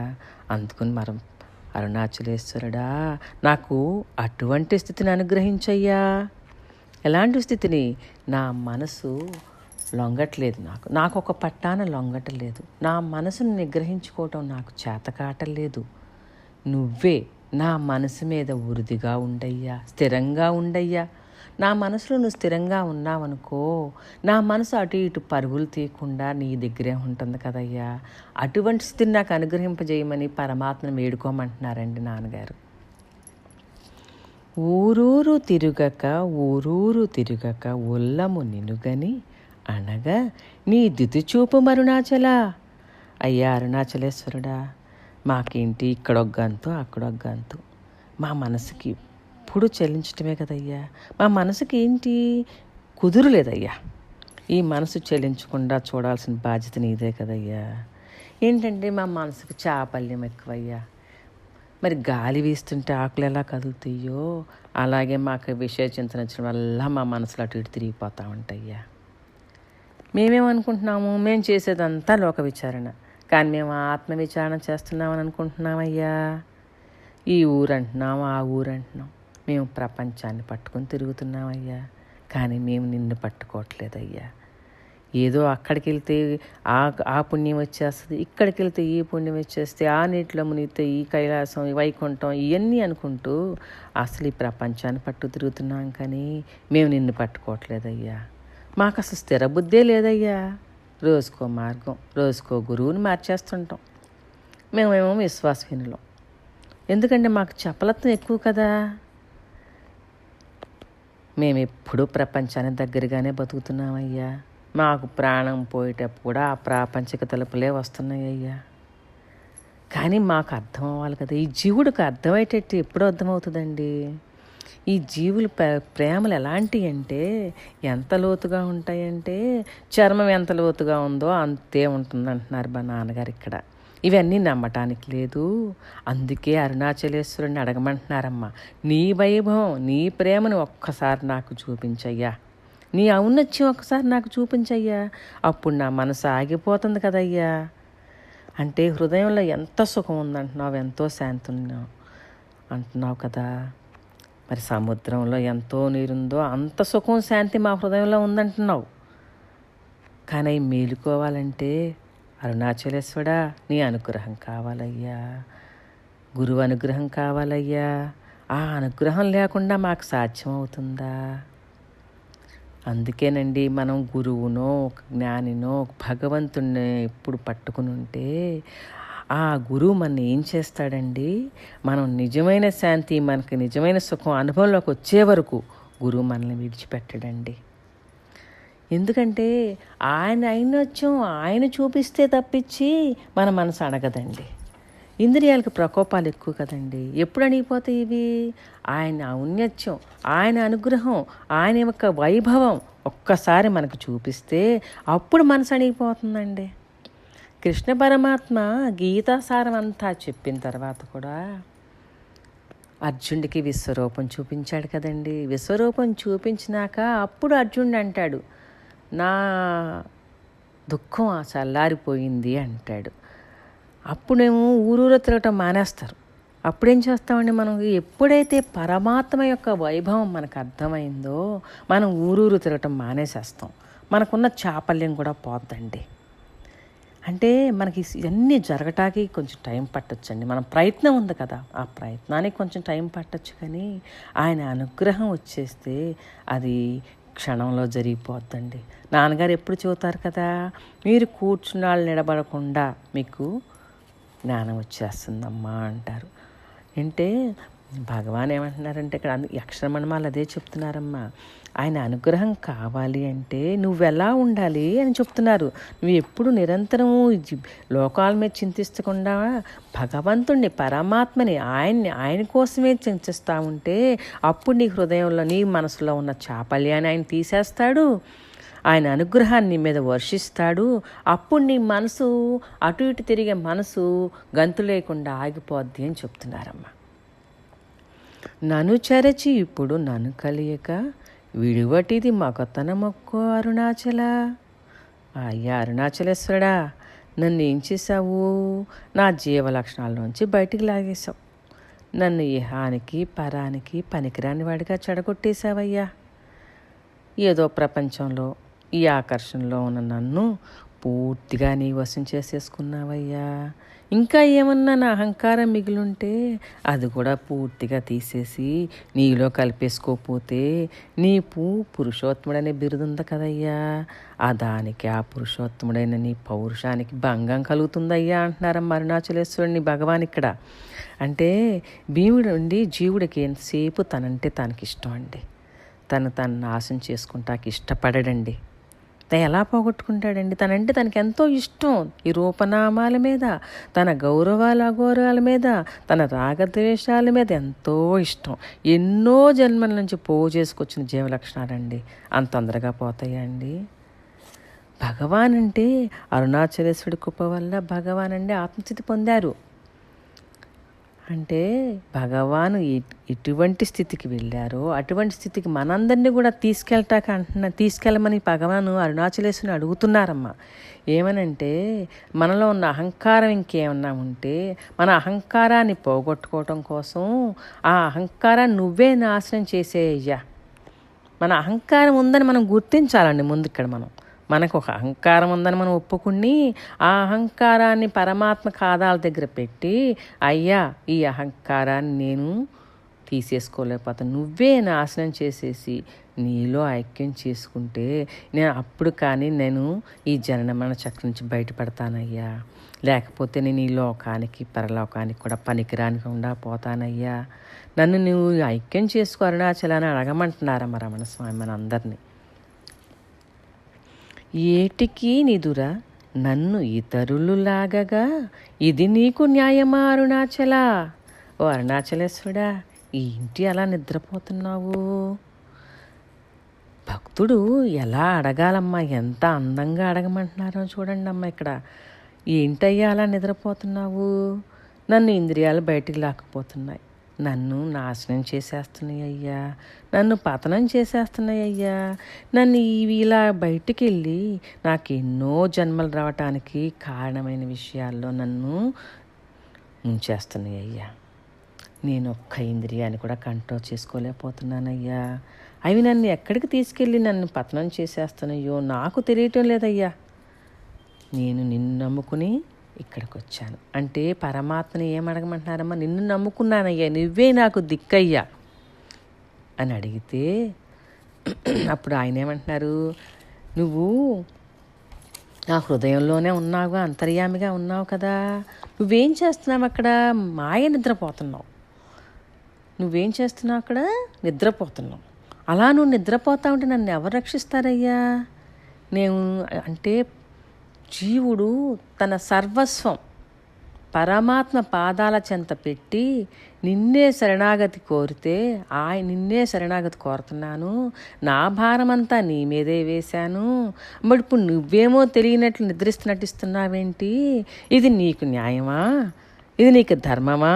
అందుకని మనం అరుణాచలేశ్వరుడా నాకు అటువంటి స్థితిని అనుగ్రహించయ్యా. ఎలాంటి స్థితిని? నా మనసు లొంగట్లేదు, నాకు ఒక పట్టాన లొంగటలేదు, నా మనసును నిగ్రహించుకోవటం నాకు చేతకాటలేదు. నువ్వే నా మనసు మీద ఉరుదిగా ఉండయ్యా, స్థిరంగా ఉండయ్యా. నా మనసులో నువ్వు స్థిరంగా ఉన్నావనుకో, నా మనసు అటు ఇటు పరుగులు తీయకుండా నీ దగ్గరే ఉంటుంది కదయ్యా. అటువంటి స్థితిని నాకు అనుగ్రహింపజేయమని పరమాత్మను వేడుకోమంటున్నారండి నాన్నగారు. ఊరూరు తిరుగక ఉల్లము నినుగని అనగా నీ దితిచూపు మరుణాచల. అయ్యా అరుణాచలేశ్వరుడా, మాకేంటి ఇక్కడొక గంతు అక్కడొక గంతు, మా మనసుకి ఇప్పుడు చెల్లించటమే కదయ్యా. మా మనసుకి ఏంటి కుదురులేదయ్యా. ఈ మనసు చెల్లించకుండా చూడాల్సిన బాధ్యత నీదే కదయ్యా. ఏంటంటే మా మనసుకు చాపల్యం ఎక్కువయ్యా. మరి గాలి వీస్తుంటే ఆకులు ఎలా కదులుతాయో అలాగే మాకు విషయ చింతన వచ్చిన వల్ల మా మనసులో అటు ఇటు తిరిగిపోతూ ఉంటాయ్యా. మేమేమనుకుంటున్నాము, మేము చేసేదంతా లోక విచారణ, కానీ మేము ఆత్మ విచారణ చేస్తున్నామని అనుకుంటున్నామయ్యా. ఈ ఊరు అంటున్నాం, ఆ ఊరు అంటున్నాం, మేము ప్రపంచాన్ని పట్టుకొని తిరుగుతున్నామయ్యా. కానీ మేము నిన్ను పట్టుకోవట్లేదయ్యా. ఏదో అక్కడికి వెళ్తే ఆ పుణ్యం వచ్చేస్తుంది, ఇక్కడికి వెళ్తే ఈ పుణ్యం వచ్చేస్తే, ఆ నీటిలో మునిగితే ఈ కైలాసం, ఈ వైకుంఠం, ఇవన్నీ అనుకుంటూ అసలు ఈ ప్రపంచాన్ని పట్టు తిరుగుతున్నాం. కానీ మేము నిన్ను పట్టుకోవట్లేదయ్యా. మాకు అసలు స్థిర బుద్ధే లేదయ్యా. రోజుకో మార్గం, రోజుకో గురువుని మార్చేస్తుంటాం. మేమేమో విశ్వాసహీనులం. ఎందుకంటే మాకు చపలత్వం ఎక్కువ కదా. మేము ఎప్పుడూ ప్రపంచానికి దగ్గరగానే బతుకుతున్నామయ్యా. మాకు ప్రాణం పోయేటప్పుడు కూడా ఆ ప్రాపంచిక తలుపులే వస్తున్నాయ్యా. కానీ మాకు అర్థం అవ్వాలి కదా. ఈ జీవుడికి అర్థమయ్యేటట్టు ఎప్పుడు అర్థమవుతుందండి? ఈ జీవుల ప్రేమలు ఎలాంటివి అంటే ఎంత లోతుగా ఉంటాయంటే చర్మం ఎంత లోతుగా ఉందో అంతే ఉంటుందంటున్నారు మా నాన్నగారు ఇక్కడ. ఇవన్నీ నమ్మటానికి లేదు. అందుకే అరుణాచలేశ్వరుని అడగమంటున్నారమ్మా, నీ వైభవం, నీ ప్రేమను ఒక్కసారి నాకు చూపించయ్యా, నీ ఔన్నత్యం ఒక్కసారి నాకు చూపించయ్యా. అప్పుడు నా మనసు ఆగిపోతుంది కదయ్యా. అంటే హృదయంలో ఎంత సుఖం ఉందంటున్నావు, ఎంతో శాంతి ఉన్నావు అంటున్నావు కదా. మరి సముద్రంలో ఎంతో నీరుందో అంత సుఖం శాంతి మా హృదయంలో ఉందంటున్నావు. కానీ అవి మేలుకోవాలంటే అరుణాచలేశ్వరా నీ అనుగ్రహం కావాలయ్యా, గురువు అనుగ్రహం కావాలయ్యా. ఆ అనుగ్రహం లేకుండా మాకు సాధ్యం అవుతుందా? అందుకేనండి మనం గురువునో ఒక జ్ఞానినో ఒక భగవంతుడిని ఎప్పుడు పట్టుకుని ఉంటే ఆ గురువు మన ఏం చేస్తాడండి, మనం నిజమైన శాంతి, మనకి నిజమైన సుఖం అనుభవంలోకి వచ్చే వరకు గురువు మనల్ని విడిచిపెట్టడండి. ఎందుకంటే ఆయన ఔన్నత్యం ఆయన చూపిస్తే తప్పించి మన మనసు అడగదండి. ఇంద్రియాలకు ప్రకోపాలు ఎక్కువ కదండి. ఎప్పుడు అణిగిపోతాయి ఇవి? ఆయన ఔన్నత్యం, ఆయన అనుగ్రహం, ఆయన యొక్క వైభవం ఒక్కసారి మనకు చూపిస్తే అప్పుడు మనసు అణిగిపోతుందండి. కృష్ణ పరమాత్మ గీతాసారం అంతా చెప్పిన తర్వాత కూడా అర్జునుడికి విశ్వరూపం చూపించాడు కదండి. విశ్వరూపం చూపించినాక అప్పుడు అర్జునుడు అంటాడు, నా దుఃఖం చల్లారిపోయింది అంటాడు. అప్పుడేమో ఊరూర తిరగటం మానేస్తారు. అప్పుడేం చేస్తామండి, మనం ఎప్పుడైతే పరమాత్మ యొక్క వైభవం మనకు అర్థమైందో మనం ఊరూరు తిరగటం మానేసేస్తాం. మనకున్న చాపల్యం కూడా పోద్దండి. అంటే మనకి ఇవన్నీ జరగటానికి కొంచెం టైం పట్టొచ్చండి. మన ప్రయత్నం ఉంది కదా, ఆ ప్రయత్నానికి కొంచెం టైం పట్టొచ్చు. కానీ ఆయన అనుగ్రహం వచ్చేస్తే అది క్షణంలో జరిగిపోద్దండి. నాన్నగారు ఎప్పుడు చెబుతారు కదా, మీరు కూర్చున్నాళ్ళు నిలబడకుండా మీకు జ్ఞానం వచ్చేస్తుందమ్మా అంటారు. అంటే భగవాన్ ఏమంటున్నారంటే ఇక్కడ అక్షరమణమాలు అదే చెప్తున్నారమ్మా. ఆయన అనుగ్రహం కావాలి అంటే నువ్వెలా ఉండాలి అని చెప్తున్నారు. నువ్వు ఎప్పుడు నిరంతరము లోకాల మీద చింతిస్తకుండా భగవంతుణ్ణి, పరమాత్మని, ఆయన కోసమే చింతిస్తూ ఉంటే అప్పుడు నీ హృదయంలో, నీ మనసులో ఉన్న చాపల్యాన్ని ఆయన తీసేస్తాడు. ఆయన అనుగ్రహాన్ని మీద వర్షిస్తాడు. అప్పుడు నీ మనసు అటు ఇటు తిరిగే మనసు గంతు లేకుండా ఆగిపోద్ది అని చెప్తున్నారమ్మా. నన్ను చెరచి ఇప్పుడు నన్ను కలియక విడివటిది మగతనమొక్కో అరుణాచల. అయ్యా అరుణాచలేశ్వరుడా, నన్ను ఏం చేశావు? నా జీవ లక్షణాల్లోంచి బయటికి లాగేశావు. నన్ను ఇహానికి పరానికి పనికిరాని వాడిగా చెడగొట్టేశావయ్యా. ఏదో ప్రపంచంలో ఈ ఆకర్షణలో ఉన్న నన్ను పూర్తిగా నీ వశం చేసేసుకున్నావయ్యా. ఇంకా ఏమన్నా నా అహంకారం మిగిలుంటే అది కూడా పూర్తిగా తీసేసి నీలో కలిపేసుకోకపోతే నీ పురుషోత్తముడనే బిరుదుంది కదయ్యా, దానికి ఆ పురుషోత్తముడైన నీ పౌరుషానికి భంగం కలుగుతుందయ్యా అంటున్నారమ్మ అరుణాచలేశ్వరుని భగవాన్ ఇక్కడ. అంటే జీవుడికి ఎంతసేపు తనంటే తనకి ఇష్టం అండి. తను నాశనం చేసుకుంటాకి ఇష్టపడడండి. ఎలా పోగొట్టుకుంటాడండి? తనంటే తనకి ఎంతో ఇష్టం. ఈ రూపనామాల మీద, తన గౌరవాల అగౌరవాల మీద, తన రాగద్వేషాల మీద ఎంతో ఇష్టం. ఎన్నో జన్మల నుంచి పోగు చేసుకొచ్చిన జీవలక్షణాలండి. అంత తొందరగా పోతాయండి? భగవాన్ అంటే అరుణాచలేశ్వరుడి కృప వల్ల భగవాన్ అంటే ఆత్మస్థితి పొందారు. అంటే భగవాను ఎటువంటి స్థితికి వెళ్ళారో అటువంటి స్థితికి మనందరినీ కూడా తీసుకెళ్ళమని భగవాను అరుణాచలేశ్వరుని అడుగుతున్నారమ్మా. ఏమనంటే మనలో ఉన్న అహంకారం ఇంకేమన్నా ఉంటే మన అహంకారాన్ని పోగొట్టుకోవటం కోసం ఆ అహంకారాన్ని నువ్వే నాశనం చేసేయ్యా. మన అహంకారం ఉందని మనం గుర్తించాలండి. ముందు ఇక్కడ మనకు ఒక అహంకారం ఉందని మనం ఒప్పుకుని ఆ అహంకారాన్ని పరమాత్మ పాదాల దగ్గర పెట్టి, అయ్యా ఈ అహంకారాన్ని నేను తీసేసుకోలేకపోతాను, నువ్వే నాశనం చేసేసి నీలో ఐక్యం చేసుకుంటే అప్పుడు కానీ నేను ఈ జనన మరణ చక్రం నుంచి బయటపడతానయ్యా. లేకపోతే నేను ఈ లోకానికి పరలోకానికి కూడా పనికిరానికుండా పోతానయ్యా. నన్ను నువ్వు ఐక్యం చేసుకో అరుణాచలాన్ని అడగమంటున్నారమ్మ రమణ స్వామి మనందరినీ. ఏటికి నిదురా నన్ను ఇతరులు లాగగా, ఇది నీకు న్యాయమా అరుణాచలా? ఓ అరుణాచలేశ్వరుడా, ఏంటి అలా నిద్రపోతున్నావు? భక్తుడు ఎలా అడగాలమ్మా, ఎంత అందంగా అడగమంటున్నారో చూడండి అమ్మ ఇక్కడ. ఏంటయ్యా అలా నిద్రపోతున్నావు? నన్ను ఇంద్రియాలు బయటికి లాక్కుపోతున్నాయి, నన్ను నాశనం చేసేస్తున్నాయి అయ్యా, నన్ను పతనం చేసేస్తున్నాయి అయ్యా. నన్ను ఇలా బయటికి వెళ్ళి నాకు ఎన్నో జన్మలు రావటానికి కారణమైన విషయాల్లో నన్ను ఉంచేస్తున్నాయి అయ్యా. నేను ఒక్క ఇంద్రియాన్ని కూడా కంట్రోల్ చేసుకోలేకపోతున్నానయ్యా. అవి నన్ను ఎక్కడికి తీసుకెళ్ళి నన్ను పతనం చేసేస్తున్నాయో నాకు తెలియటం లేదయ్యా. నేను నిన్ను నమ్ముకుని ఇక్కడికి వచ్చాను. అంటే పరమాత్మని ఏమడగమంటున్నారమ్మా? నిన్ను నమ్ముకున్నానయ్యా, నువ్వే నాకు దిక్కయ్యా అని అడిగితే అప్పుడు ఆయన ఏమంటున్నారు? నువ్వు నా హృదయంలోనే ఉన్నావుగా, అంతర్యామిగా ఉన్నావు కదా, నువ్వేం చేస్తున్నావు అక్కడ? మాయ నిద్రపోతున్నావు. నువ్వేం చేస్తున్నావు అక్కడ? నిద్రపోతున్నావు. అలా నువ్వు నిద్రపోతా ఉంటే నన్ను ఎవరు రక్షిస్తారయ్యా? నేను అంటే జీవుడు తన సర్వస్వం పరమాత్మ పాదాల చెంత పెట్టి నిన్నే శరణాగతి కోరితే, నిన్నే శరణాగతి కోరుతున్నాను, నా భారమంతా నీ మీదే వేశాను, మరి ఇప్పుడు నువ్వేమో తెలియనట్లు నటిస్తున్నావేంటి? ఇది నీకు న్యాయమా? ఇది నీకు ధర్మమా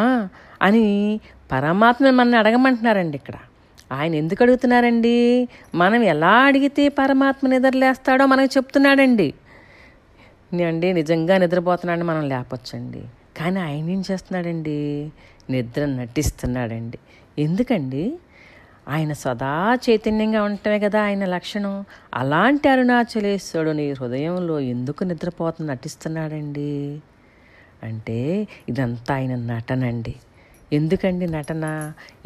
అని పరమాత్మ మన అడగమంటున్నారండి ఇక్కడ. ఆయన ఎందుకు అడుగుతున్నారండి? మనం ఎలా అడిగితే పరమాత్మ నిద్రలేస్తాడో మనకు చెప్తున్నాడండి. అండి నిజంగా నిద్రపోతున్నాడని మనం లేపొచ్చండి, కానీ ఆయన ఏం చేస్తున్నాడండి? నిద్ర నటిస్తున్నాడండి. ఎందుకండి? ఆయన సదా చైతన్యంగా ఉండటమే కదా ఆయన లక్షణం. అలాంటి అరుణాచలేశ్వరుడు నీ హృదయంలో ఎందుకు నటిస్తున్నాడండి అంటే ఇదంతా ఆయన నటనండి. ఎందుకండి నటన?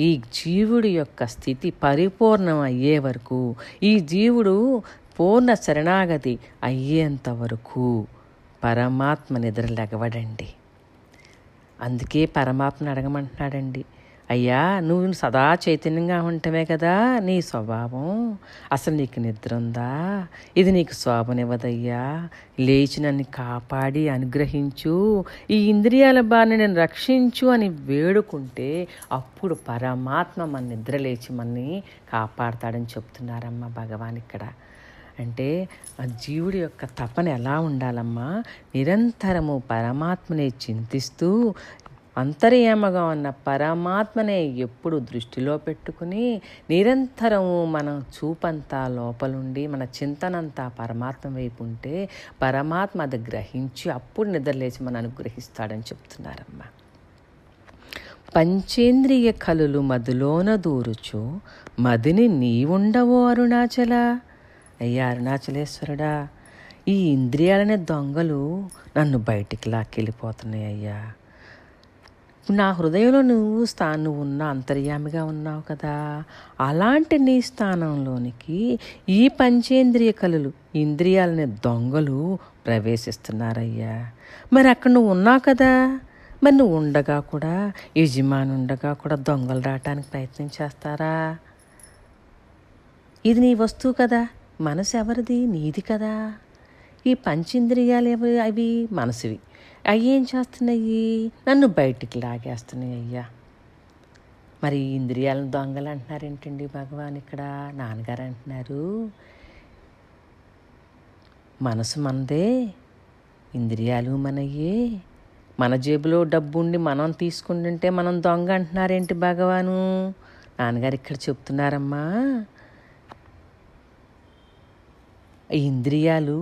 ఈ జీవుడి యొక్క స్థితి పరిపూర్ణం అయ్యే వరకు, ఈ జీవుడు పూర్ణ శరణాగతి అయ్యేంత వరకు పరమాత్మ నిద్రలేగవడండి. అందుకే పరమాత్మని అడగమంటున్నాడండి. అయ్యా నువ్వు సదా చైతన్యంగా ఉండటమే కదా నీ స్వభావం, అసలు నీకు నిద్ర ఉందా? ఇది నీకు శోభనివ్వదయ్యా, లేచి నన్ను కాపాడి అనుగ్రహించు, ఈ ఇంద్రియాల బారిని నేను రక్షించు అని వేడుకుంటే అప్పుడు పరమాత్మ మన నిద్ర లేచి మనని కాపాడతాడని చెప్తున్నారమ్మ భగవాన్ ఇక్కడ. అంటే ఆ జీవుడి యొక్క తపన ఎలా ఉండాలమ్మా? నిరంతరము పరమాత్మనే చింతిస్తూ అంతర్యామగా ఉన్న పరమాత్మనే ఎప్పుడు దృష్టిలో పెట్టుకుని నిరంతరము మన చూపంతా లోపలుండి మన చింతనంతా పరమాత్మ వైపు ఉంటే పరమాత్మ అది గ్రహించి అప్పుడు నిద్రలేచి మనం అనుగ్రహిస్తాడని చెప్తున్నారమ్మా. పంచేంద్రియ కలులు మదిలోన దూరుచు మదిని నీవుండవో అరుణాచల. అయ్యా అరుణాచలేశ్వరుడా, ఈ ఇంద్రియాలనే దొంగలు నన్ను బయటికి లాక్కెళ్ళిపోతున్నాయి అయ్యా. నా హృదయంలో నువ్వు ఉన్న అంతర్యామిగా ఉన్నావు కదా, అలాంటి నీ స్థానంలోనికి ఈ పంచేంద్రియ కళలు ఇంద్రియాలనే దొంగలు ప్రవేశిస్తున్నారయ్యా. మరి అక్కడ నువ్వు ఉన్నావు కదా, మరి నువ్వు ఉండగా కూడా, యజమాని ఉండగా కూడా దొంగలు రావటానికి ప్రయత్నం చేస్తారా? ఇది నీ వస్తువు కదా, మనసు ఎవరిది? నీది కదా. ఈ పంచేంద్రియాలు అవి మనసువి. అవి ఏం చేస్తున్నాయి? నన్ను బయటికి లాగేస్తున్నాయి అయ్యా. మరి ఇంద్రియాలను దొంగలు అంటున్నారు ఏంటండి భగవాన్? ఇక్కడ నాన్నగారు అంటున్నారు, మనసు మనదే, ఇంద్రియాలు మనయ్యే. మన జేబులో డబ్బు ఉండి మనం తీసుకుంటుంటే మనం దొంగ అంటున్నారేంటి భగవాను? నాన్నగారు ఇక్కడ చెప్తున్నారమ్మా, ఇంద్రియాలు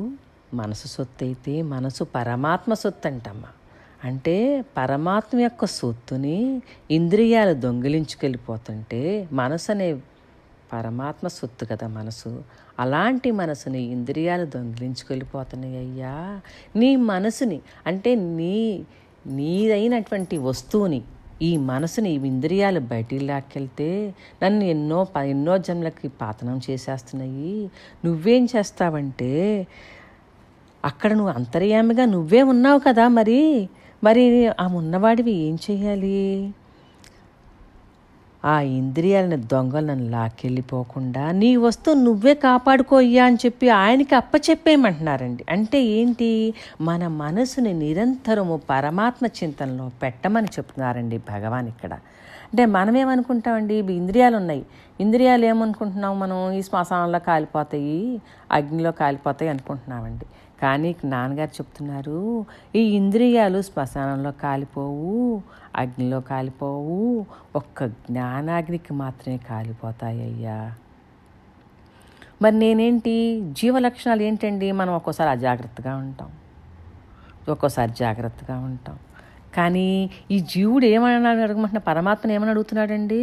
మనసు సొత్తు అయితే మనసు పరమాత్మ సొత్తు అంటమ్మా. అంటే పరమాత్మ యొక్క సొత్తుని ఇంద్రియాలు దొంగిలించుకెళ్ళిపోతుంటే మనసు అనే పరమాత్మ సొత్తు కదా మనసు. అలాంటి మనసుని ఇంద్రియాలు దొంగిలించుకెళ్ళిపోతున్నాయి అయ్యా. నీ మనసుని అంటే నీదైనటువంటి వస్తువుని, ఈ మనసుని ఇంద్రియాలు బయటికి లాక్కెళ్తే నన్ను ఎన్నో జన్మలకి పాతనం చేసేస్తున్నాయి. నువ్వేం చేస్తావంటే అక్కడ నువ్వు అంతర్యామిగా నువ్వే ఉన్నావు కదా, మరి ఆ ఉన్నవాడివి ఏం చేయాలి? ఆ ఇంద్రియాలని దొంగలు నన్ను లాక్కెళ్ళిపోకుండా నీ వస్తువు నువ్వే కాపాడుకోయ్యా అని చెప్పి ఆయనకి అప్పచెప్పేయమంటున్నారండి. అంటే ఏంటి? మన మనసుని నిరంతరము పరమాత్మ చింతనలో పెట్టమని చెప్తున్నారండి భగవాన్ ఇక్కడ. అంటే మనమేమనుకుంటామండి, ఇంద్రియాలు ఉన్నాయి, ఇంద్రియాలు ఏమనుకుంటున్నాం మనం? ఈ శ్మశానంలో కాలిపోతాయి, అగ్నిలో కాలిపోతాయి అనుకుంటున్నామండి. కానీ నాన్నగారు చెప్తున్నారు, ఈ ఇంద్రియాలు శ్మశానంలో కాలిపోవు, అగ్నిలో కాలిపోవు, ఒక్క జ్ఞానాగ్నికి మాత్రమే కాలిపోతాయి అయ్యా. మరి నేనేంటి? జీవలక్షణాలు ఏంటండి? మనం ఒక్కోసారి అజాగ్రత్తగా ఉంటాం, ఒక్కోసారి జాగ్రత్తగా ఉంటాం. కానీ ఈ జీవుడు ఏమన్నా అడగమంటున్నా, పరమాత్మను ఏమని అడుగుతున్నాడండి?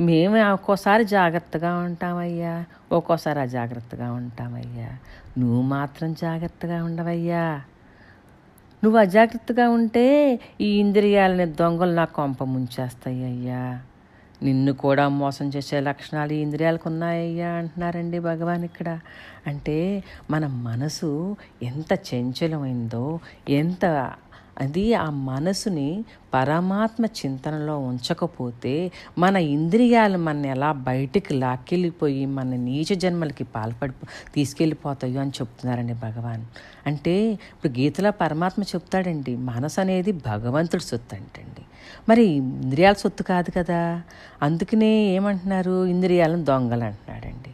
మేము ఒక్కోసారి జాగ్రత్తగా ఉంటామయ్యా, ఒక్కోసారి అజాగ్రత్తగా ఉంటామయ్యా. నువ్వు మాత్రం జాగ్రత్తగా ఉండవయ్యా. నువ్వు అజాగ్రత్తగా ఉంటే ఈ ఇంద్రియాలని దొంగలు నా కొంప ముంచేస్తాయి అయ్యా. నిన్ను కూడా మోసం చేసే లక్షణాలు ఈ ఇంద్రియాలకు ఉన్నాయ్యా అంటున్నారండి భగవాన్ ఇక్కడ. అంటే మన మనసు ఎంత చంచలమైందో, అది ఆ మనసుని పరమాత్మ చింతనలో ఉంచకపోతే మన ఇంద్రియాలు మన ఎలా బయటికి లాక్కెళ్ళిపోయి మన నీచ జన్మలకి తీసుకెళ్ళిపోతాయో అని చెప్తున్నారండి భగవాన్. అంటే ఇప్పుడు గీతలో పరమాత్మ చెప్తాడండి, మనసు అనేది భగవంతుడి సొత్తు అంటండి. మరి ఇంద్రియాల సొత్తు కాదు కదా, అందుకనే ఏమంటున్నారు? ఇంద్రియాలను దొంగలు అంటున్నాడండి.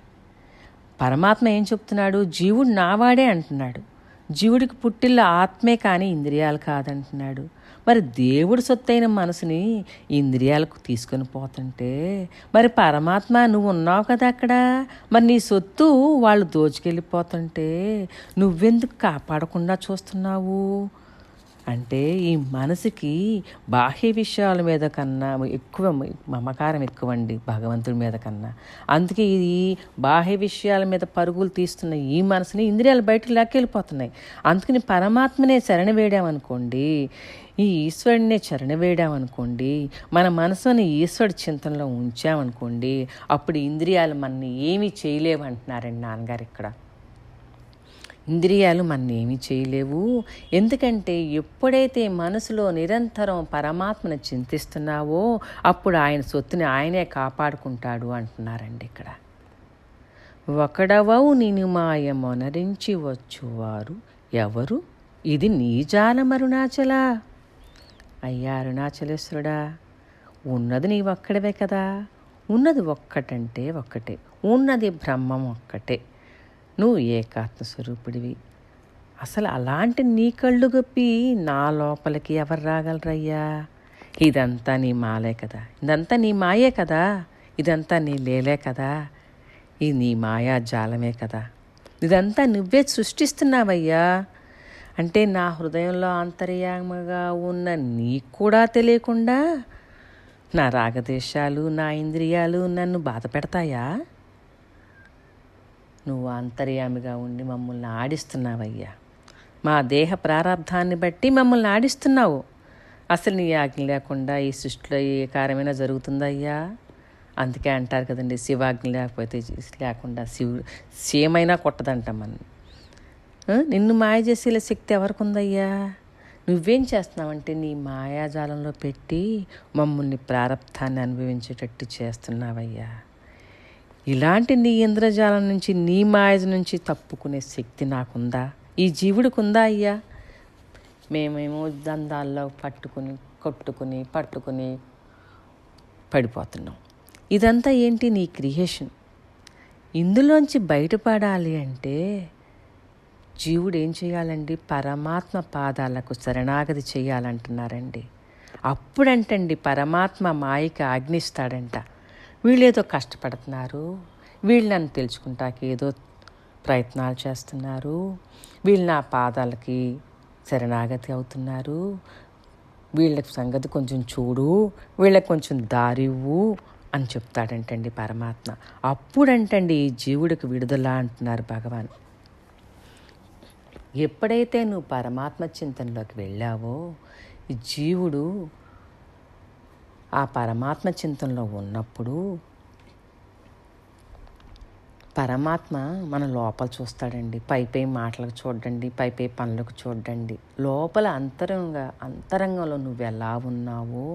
పరమాత్మ ఏం చెప్తున్నాడు? జీవుడు నావాడే అంటున్నాడు. జీవుడికి పుట్టిల్ల ఆత్మే కానీ ఇంద్రియాలు కాదంటున్నాడు. మరి దేవుడు సొత్తైన మనసుని ఇంద్రియాలకు తీసుకొని పోతుంటే మరి పరమాత్మ నువ్వు ఉన్నావు కదా అక్కడ, మరి నీ సొత్తు వాళ్ళు దోచుకెళ్ళిపోతుంటే నువ్వెందుకు కాపాడకుండా చూస్తున్నావు? అంటే ఈ మనసుకి బాహ్య విషయాల మీద కన్నా ఎక్కువ మమకారం ఎక్కువండి భగవంతుడి మీద కన్నా. అందుకే ఇది బాహ్య విషయాల మీద పరుగులు తీస్తున్న ఈ మనసుని ఇంద్రియాలు బయటకు లాక్కెళ్ళిపోతున్నాయి. అందుకని పరమాత్మనే శరణ వేడామనుకోండి, ఈ ఈశ్వరుడినే శరణ వేడామనుకోండి, మన మనసుని ఈశ్వరుడి చింతనలో ఉంచామనుకోండి, అప్పుడు ఇంద్రియాలు మనని ఏమీ చేయలేవంటున్నారండి నాన్నగారు ఇక్కడ. ఇంద్రియాలు ఏమీ చేయలేవు. ఎందుకంటే ఎప్పుడైతే మనసులో నిరంతరం పరమాత్మను చింతిస్తున్నావో అప్పుడు ఆయన సొత్తుని ఆయనే కాపాడుకుంటాడు అంటున్నారండి ఇక్కడ. ఒకడవవు నిన్ను మాయమొనరించి వచ్చువారు ఎవరు? ఇది నీ జాలమరుణాచల. అయ్యా అరుణాచలేశ్వరుడా, ఉన్నది నీ ఒక్కడవే కదా. ఉన్నది ఒక్కటంటే ఒక్కటే, ఉన్నది బ్రహ్మం ఒక్కటే. నువ్వు ఏకాత్మ స్వరూపుడివి. అసలు అలాంటి నీ కళ్ళు గొప్పి నా లోపలికి ఎవరు రాగలరయ్యా? ఇదంతా నీ మాలే కదా, ఇదంతా నీ మాయే కదా, ఇదంతా నీ లేలే కదా, ఇది నీ మాయా జాలమే కదా, ఇదంతా నువ్వే సృష్టిస్తున్నావయ్యా. అంటే నా హృదయంలో అంతర్యామగా ఉన్న నీకు కూడా తెలియకుండా నా రాగదేశాలు, నా ఇంద్రియాలు నన్ను బాధ పెడతాయా? నువ్వు అంతర్యామిగా ఉండి మమ్మల్ని ఆడిస్తున్నావయ్యా. మా దేహ ప్రారంధాన్ని బట్టి మమ్మల్ని ఆడిస్తున్నావు. అసలు నీ ఆజ్ఞ లేకుండా ఈ సృష్టిలో ఏ కార్యమైనా జరుగుతుందయ్యా? అందుకే అంటారు కదండి, శివాజ్ఞ లేకుండా సీమైనా కొట్టదంటామని. నిన్ను మాయ చేసేలా శక్తి ఎవరికి ఉందయ్యా? నువ్వేం చేస్తున్నావంటే నీ మాయాజాలంలో పెట్టి మమ్మల్ని ప్రారంధాన్ని అనుభవించేటట్టు చేస్తున్నావయ్యా. ఇలాంటి నీ ఇంద్రజాలం నుంచి, నీ మాయ నుంచి తప్పుకునే శక్తి నాకుందా? ఈ జీవుడికి ఉందా అయ్యా? మేమేమో దందాల్లో పట్టుకుని పడిపోతున్నాం. ఇదంతా ఏంటి? నీ క్రియేషన్. ఇందులోంచి బయటపడాలి అంటే జీవుడు ఏం చేయాలండి? పరమాత్మ పాదాలకు శరణాగతి చేయాలంటున్నారండి. అప్పుడంటండి పరమాత్మ మాయకి ఆజ్ఞిస్తాడంట. వీళ్ళేదో కష్టపడుతున్నారు, వీళ్ళు నన్ను తెలుసుకుంటాకి ఏదో ప్రయత్నాలు చేస్తున్నారు, వీళ్ళు నా పాదాలకి శరణాగతి అవుతున్నారు, వీళ్ళకి సంగతి కొంచెం చూడు, వీళ్ళకి కొంచెం దారివ్వు అని చెప్తాడంటండి పరమాత్మ. అప్పుడంటండి ఈ జీవుడికి విడుదల అంటున్నారు భగవాన్. ఎప్పుడైతే నువ్వు పరమాత్మ చింతనలోకి వెళ్ళావో ఈ జీవుడు ఆ పరమాత్మ చింతనలో ఉన్నప్పుడు పరమాత్మ మన లోపల చూస్తాడండి. పై మాటలకు చూడండి, పై పనులకు చూడండి. లోపల అంతరంగంలో నువ్వు ఎలా ఉన్నావో,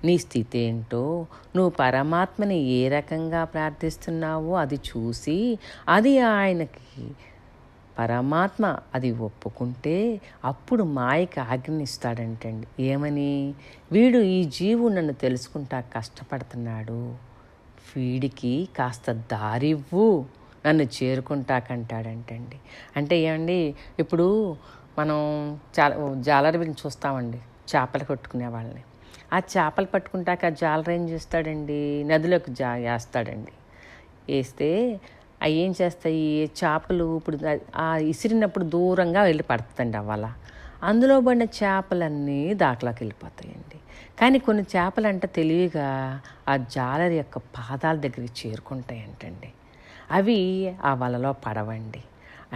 నీ స్థితి ఏంటో, నువ్వు పరమాత్మని ఏ రకంగా ప్రార్థిస్తున్నావో అది చూసి అది ఆయనకి పరమాత్మ అది ఒప్పుకుంటే అప్పుడు మాయకి ఆజ్ఞనిస్తాడంటండి. ఏమని? వీడు ఈ జీవుడు నన్ను తెలుసుకుంటా కష్టపడుతున్నాడు, వీడికి కాస్త దారివ్వు, నన్ను చేరుకుంటాకంటాడంటండి. అంటే ఏమండి, ఇప్పుడు మనం జాలరిని చూస్తామండి, చేపలు కొట్టుకునే వాళ్ళని. ఆ చేపలు పట్టుకుంటాక ఆ జాలరు ఏం చేస్తాడండి? నదిలోకి వేస్తాడండి. వేస్తే అవి ఏం చేస్తాయి? చేపలు ఇప్పుడు ఆ ఇసిరినప్పుడు దూరంగా వెళ్ళి పడుతుందండి అవ్వాల. అందులో పడిన చేపలన్నీ దాంట్లోకి వెళ్ళిపోతాయండి. కానీ కొన్ని చేపలు అంటే తెలివిగా ఆ జాలరి యొక్క పాదాల దగ్గరికి చేరుకుంటాయంటండి. అవి ఆ వలలో పడవండి.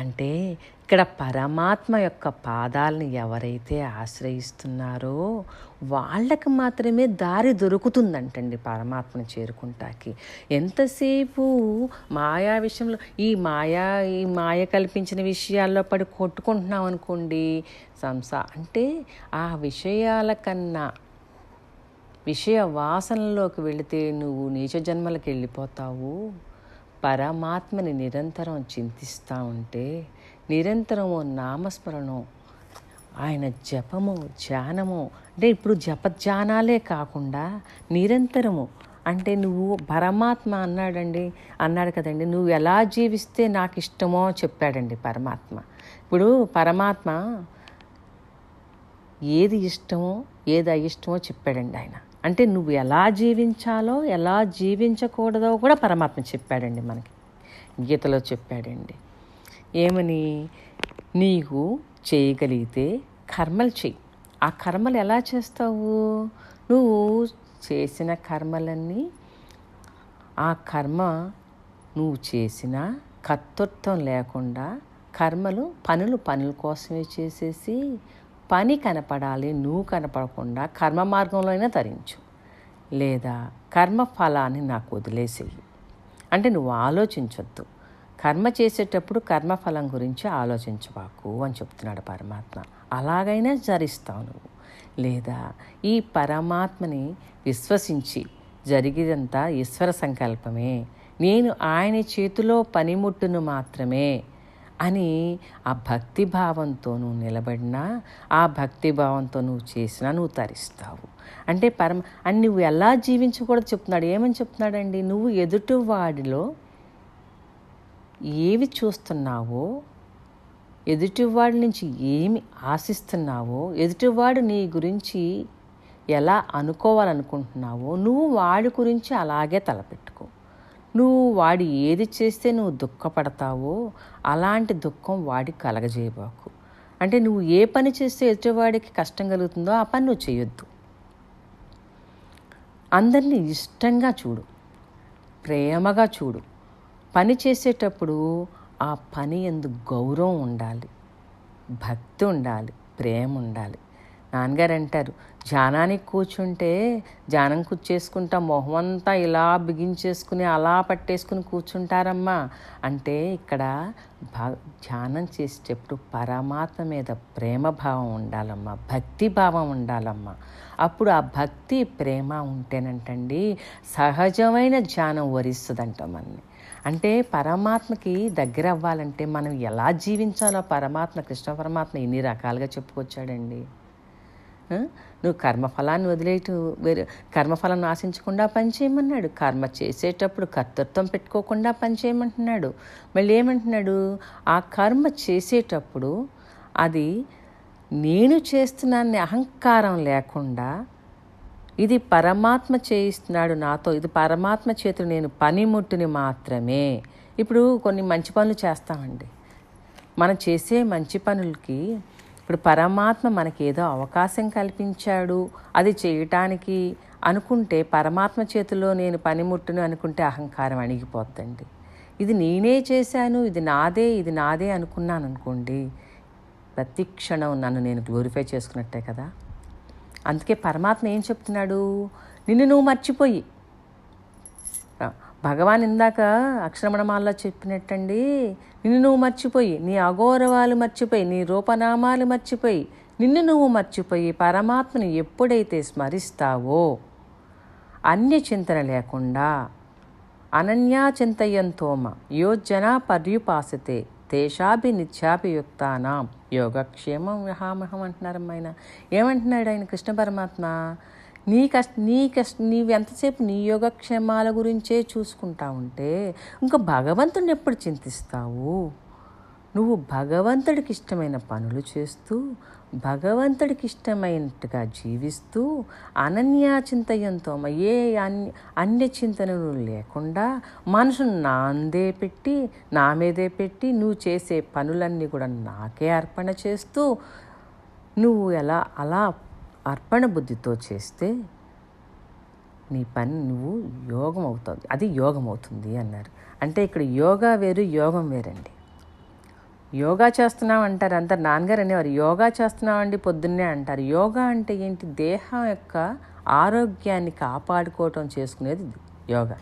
అంటే ఇక్కడ పరమాత్మ యొక్క పాదాలని ఎవరైతే ఆశ్రయిస్తున్నారో వాళ్ళకి మాత్రమే దారి దొరుకుతుందంటండి పరమాత్మను చేరుకుంటాకి. ఎంతసేపు మాయా విషయంలో ఈ మాయ కల్పించిన విషయాల్లో పడి కొట్టుకుంటున్నాం అనుకోండి, అంటే ఆ విషయాల కన్నా విషయ వాసనలోకి వెళితే నువ్వు నీచ జన్మలకు వెళ్ళిపోతావు. పరమాత్మని నిరంతరం చింతిస్తూ ఉంటే, నిరంతరము నామస్మరణం, ఆయన జపము, ధ్యానము, అంటే ఇప్పుడు జపధ్యానాలే కాకుండా నిరంతరము, అంటే నువ్వు పరమాత్మ అన్నాడు కదండి, నువ్వు ఎలా జీవిస్తే నాకు ఇష్టమో చెప్పాడండి పరమాత్మ. ఇప్పుడు పరమాత్మ ఏది ఇష్టమో ఏది అయిష్టమో చెప్పాడండి ఆయన. అంటే నువ్వు ఎలా జీవించాలో ఎలా జీవించకూడదో కూడా పరమాత్మ చెప్పాడండి, మనకి గీతలో చెప్పాడండి. ఏమని? నీకు చేయగలిగితే కర్మలు చెయ్యి. ఆ కర్మలు ఎలా చేస్తావు? నువ్వు చేసిన కర్మలన్నీ ఆ కర్మ నువ్వు చేసిన కర్తృత్వం లేకుండా పనుల కోసమే చేసేసి పని కనపడాలి, నువ్వు కనపడకుండా కర్మ మార్గంలో అయినా తరించు, లేదా కర్మ ఫలాన్ని నాకు వదిలేసేయి. అంటే నువ్వు ఆలోచించొద్దు, కర్మ చేసేటప్పుడు కర్మఫలం గురించి ఆలోచించబాకు అని చెప్తున్నాడు పరమాత్మ. అలాగైనా జరిస్తావు నువ్వు. లేదా ఈ పరమాత్మని విశ్వసించి జరిగిదంతా ఈశ్వర సంకల్పమే, నేను ఆయన చేతిలో పనిముట్టును మాత్రమే అని ఆ భక్తిభావంతో నువ్వు నిలబడినా, ఆ భక్తిభావంతో నువ్వు చేసినా నువ్వు తరిస్తావు. అంటే అని నువ్వు ఎలా జీవించకూడదు చెప్తున్నాడు. ఏమని చెప్తున్నాడండి? నువ్వు ఎదుటివాడిలో ఏవి చూస్తున్నావో, ఎదుటివాడి నుంచి ఏమి ఆశిస్తున్నావో, ఎదుటివాడు నీ గురించి ఎలా అనుకోవాలనుకుంటున్నావో నువ్వు వాడి గురించి అలాగే తలపెట్టుకో. నువ్వు వాడు ఏది చేస్తే నువ్వు దుఃఖపడతావో అలాంటి దుఃఖం వాడికి కలగజేయబాకు. అంటే నువ్వు ఏ పని చేస్తే ఎదుటివాడికి కష్టం కలుగుతుందో ఆ పని నువ్వు చేయొద్దు. అందరినీ ఇష్టంగా చూడు, ప్రేమగా చూడు. పని చేసేటప్పుడు ఆ పని యందు గౌరవం ఉండాలి, భక్తి ఉండాలి, ప్రేమ ఉండాలి. నాన్నగారు అంటారు, ధ్యానానికి కూర్చుంటే ధ్యానం కూర్చేసుకుంటా మొహం అంతా ఇలా బిగించేసుకుని అలా పట్టేసుకుని కూర్చుంటారమ్మా అంటే ఇక్కడ ధ్యానం చేసేటప్పుడు పరమాత్మ మీద ప్రేమ భావం ఉండాలమ్మా, భక్తి భావం ఉండాలమ్మా. అప్పుడు ఆ భక్తి ప్రేమ ఉంటేనంటండి సహజమైన ధ్యానం వరిస్తుందంట మనని. అంటే పరమాత్మకి దగ్గర అవ్వాలంటే మనం ఎలా జీవించాలో పరమాత్మ, కృష్ణ పరమాత్మ ఎన్ని రకాలుగా చెప్పుకొచ్చాడండి. నువ్వు కర్మఫలాన్ని వదిలేటు కర్మఫలం ఆశించకుండా పనిచేయమన్నాడు. కర్మ చేసేటప్పుడు కర్తృత్వం పెట్టుకోకుండా పనిచేయమంటున్నాడు. మళ్ళీ ఏమంటున్నాడు, ఆ కర్మ చేసేటప్పుడు అది నేను చేస్తున్నానని అహంకారం లేకుండా ఇది పరమాత్మ చేయిస్తున్నాడు నాతో, ఇది పరమాత్మ చేతులు నేను పనిముట్టుని మాత్రమే. ఇప్పుడు కొన్ని మంచి పనులు చేస్తామండి. మనం చేసే మంచి పనులకి ఇప్పుడు పరమాత్మ మనకేదో అవకాశం కల్పించాడు అది చేయటానికి అనుకుంటే, పరమాత్మ చేతిలో నేను పనిముట్టును అనుకుంటే అహంకారం అణిగిపోద్దండి. ఇది నేనే చేశాను, ఇది నాదే అనుకున్నాను అనుకోండి, ప్రతి క్షణం నన్ను నేను గ్లోరిఫై చేసుకున్నట్టే కదా. అందుకే పరమాత్మ ఏం చెప్తున్నాడు, నిన్ను నువ్వు మర్చిపోయి, భగవాన్ ఇందాక అక్షరమణమాల్లో చెప్పినట్టండి, నిన్ను నువ్వు మర్చిపోయి, నీ అగౌరవాలు మర్చిపోయి, నీ రూపనామాలు మర్చిపోయి, నిన్ను నువ్వు మర్చిపోయి పరమాత్మని ఎప్పుడైతే స్మరిస్తావో, అన్య చింతన లేకుండా అనన్యా చింతయంతోమ యోజన పర్యుపాసతే తేషాభి నిత్యాభియుక్తానాం యోగక్షేమం యహామహం అంటున్నారమ్మ ఆయన. ఏమంటున్నాడు ఆయన కృష్ణ పరమాత్మ, నీవు ఎంతసేపు నీ యోగక్షేమాల గురించే చూసుకుంటా ఉంటే ఇంకా భగవంతుడిని ఎప్పుడు చింతిస్తావు? నువ్వు భగవంతుడికి ఇష్టమైన పనులు చేస్తూ భగవంతుడికి ఇష్టమైనట్టుగా జీవిస్తూ అనన్యాచింతయంతో ఏ అన్య చింతనలు లేకుండా మనసును నా మీదే పెట్టి నువ్వు చేసే పనులన్నీ కూడా నాకే అర్పణ చేస్తూ నువ్వు అలా అర్పణ బుద్ధితో చేస్తే నీ పని నువ్వు యోగం అవుతుంది, అది యోగం అవుతుంది అన్నారు. అంటే ఇక్కడ యోగా వేరు, యోగం వేరండి. యోగా చేస్తున్నాం అంటారు అందరు, నాన్నగారు అనేవారు యోగా చేస్తున్నామండి పొద్దున్నే అంటారు. యోగా అంటే ఏంటి, దేహం యొక్క ఆరోగ్యాన్ని కాపాడుకోవటం చేసుకునేది యోగా.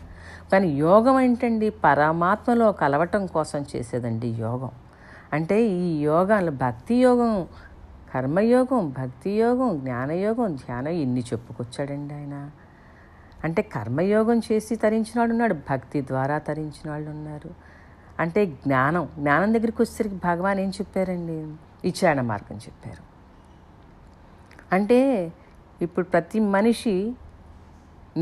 కానీ యోగం ఏంటండి, పరమాత్మలో కలవటం కోసం చేసేదండి యోగం. అంటే ఈ యోగాలు భక్తి యోగం, కర్మయోగం, భక్తి యోగం, జ్ఞానయోగం, ధ్యానం ఇన్ని చెప్పుకొచ్చాడండి ఆయన. అంటే కర్మయోగం చేసి తరించిన వాళ్ళు ఉన్నాడు, భక్తి ద్వారా తరించిన వాళ్ళు ఉన్నారు. అంటే జ్ఞానం దగ్గరికి వచ్చేసరికి భగవాన్ ఏం చెప్పారండి, విచారణ మార్గం చెప్పారు. అంటే ఇప్పుడు ప్రతి మనిషి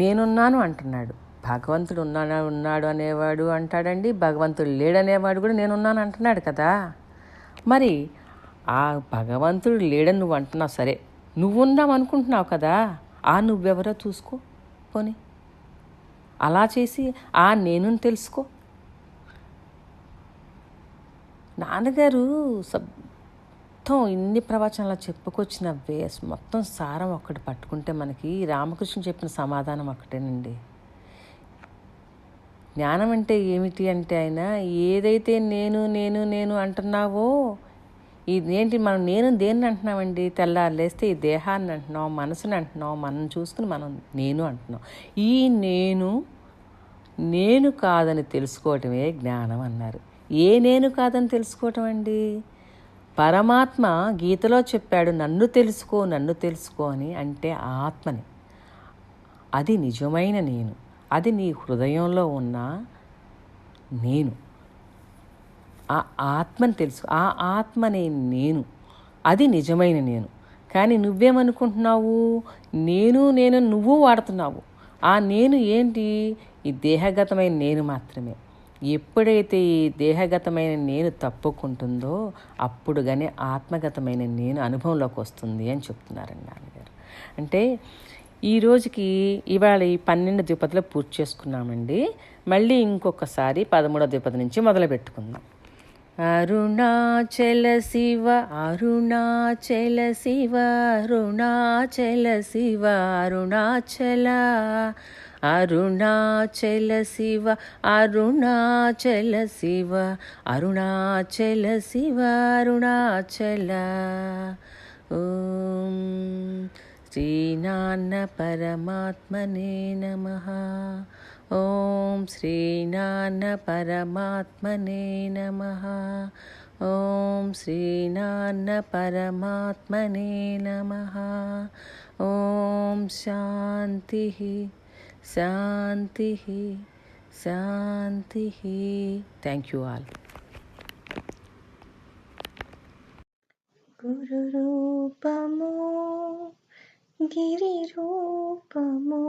నేనున్నాను అంటున్నాడు, భగవంతుడు ఉన్నాడు అనేవాడు అంటాడండి, భగవంతుడు లేడనేవాడు కూడా నేనున్నాను అంటున్నాడు కదా. మరి ఆ భగవంతుడు లేడని నువ్వు అంటున్నావు, సరే నువ్వున్నావు అనుకుంటున్నావు కదా, నువ్వెవరో చూసుకో పోనీ, అలా చేసి నేను తెలుసుకో. నాన్నగారు మొత్తం ఇన్ని ప్రవచనాలు చెప్పుకొచ్చిన మొత్తం సారం ఒక్కటి పట్టుకుంటే మనకి రామకృష్ణ చెప్పిన సమాధానం ఒక్కటేనండి. జ్ఞానం అంటే ఏమిటి అంటే ఆయన ఏదైతే నేను అంటున్నావో, ఇదేంటి మనం దేన్ని అంటున్నామండి, తెల్లారు లేస్తే ఈ దేహాన్ని అంటున్నాం, మనసుని అంటున్నాం, మనం చూసుకుని మనం నేను అంటున్నాం. ఈ నేను కాదని తెలుసుకోవటమే జ్ఞానం అన్నారు. నేను కాదని తెలుసుకోవటం అండి, పరమాత్మ గీతలో చెప్పాడు నన్ను తెలుసుకో అని. అంటే ఆత్మని, అది నిజమైన నేను, అది నీ హృదయంలో ఉన్న నేను, ఆ ఆత్మని తెలుసు, ఆ ఆత్మనే నేను, అది నిజమైన నేను. కానీ నువ్వేమనుకుంటున్నావు, నేను నువ్వు వాడుతున్నావు. ఆ నేను ఏంటి, ఈ దేహగతమైన నేను మాత్రమే. ఎప్పుడైతే ఈ దేహగతమైన నేను తప్పుకుంటుందో అప్పుడు కానీ ఆత్మగతమైన నేను అనుభవంలోకి వస్తుంది అని చెప్తున్నారండి నాన్నగారు. అంటే ఈ రోజుకి ఇవాళ ఈ 12 ద్విపదలు పూర్తి చేసుకున్నామండి. మళ్ళీ ఇంకొకసారి 13వ ద్విపద నుంచి మొదలు పెట్టుకుందాం. అరుణాచల శివ అరుణాచల శివ అరుణాచల శివ అరుణాచల అరుణాచల శివ అరుణాచల శివ అరుణాచల శివ అరుణాచల. ఓం శ్రీనాన్న పరమాత్మనే నమః. ఓం శ్రీనాన్న పరమాత్మనే నమః. ఓం శ్రీనాన్న పరమాత్మనే నమః. ఓం శాంతి శాంతి శాంతి. Thank you all. గురు రూపము గిరి రూపము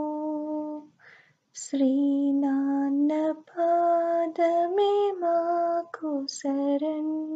శ్రీనాన్న పాదమే మాకు శరణ్.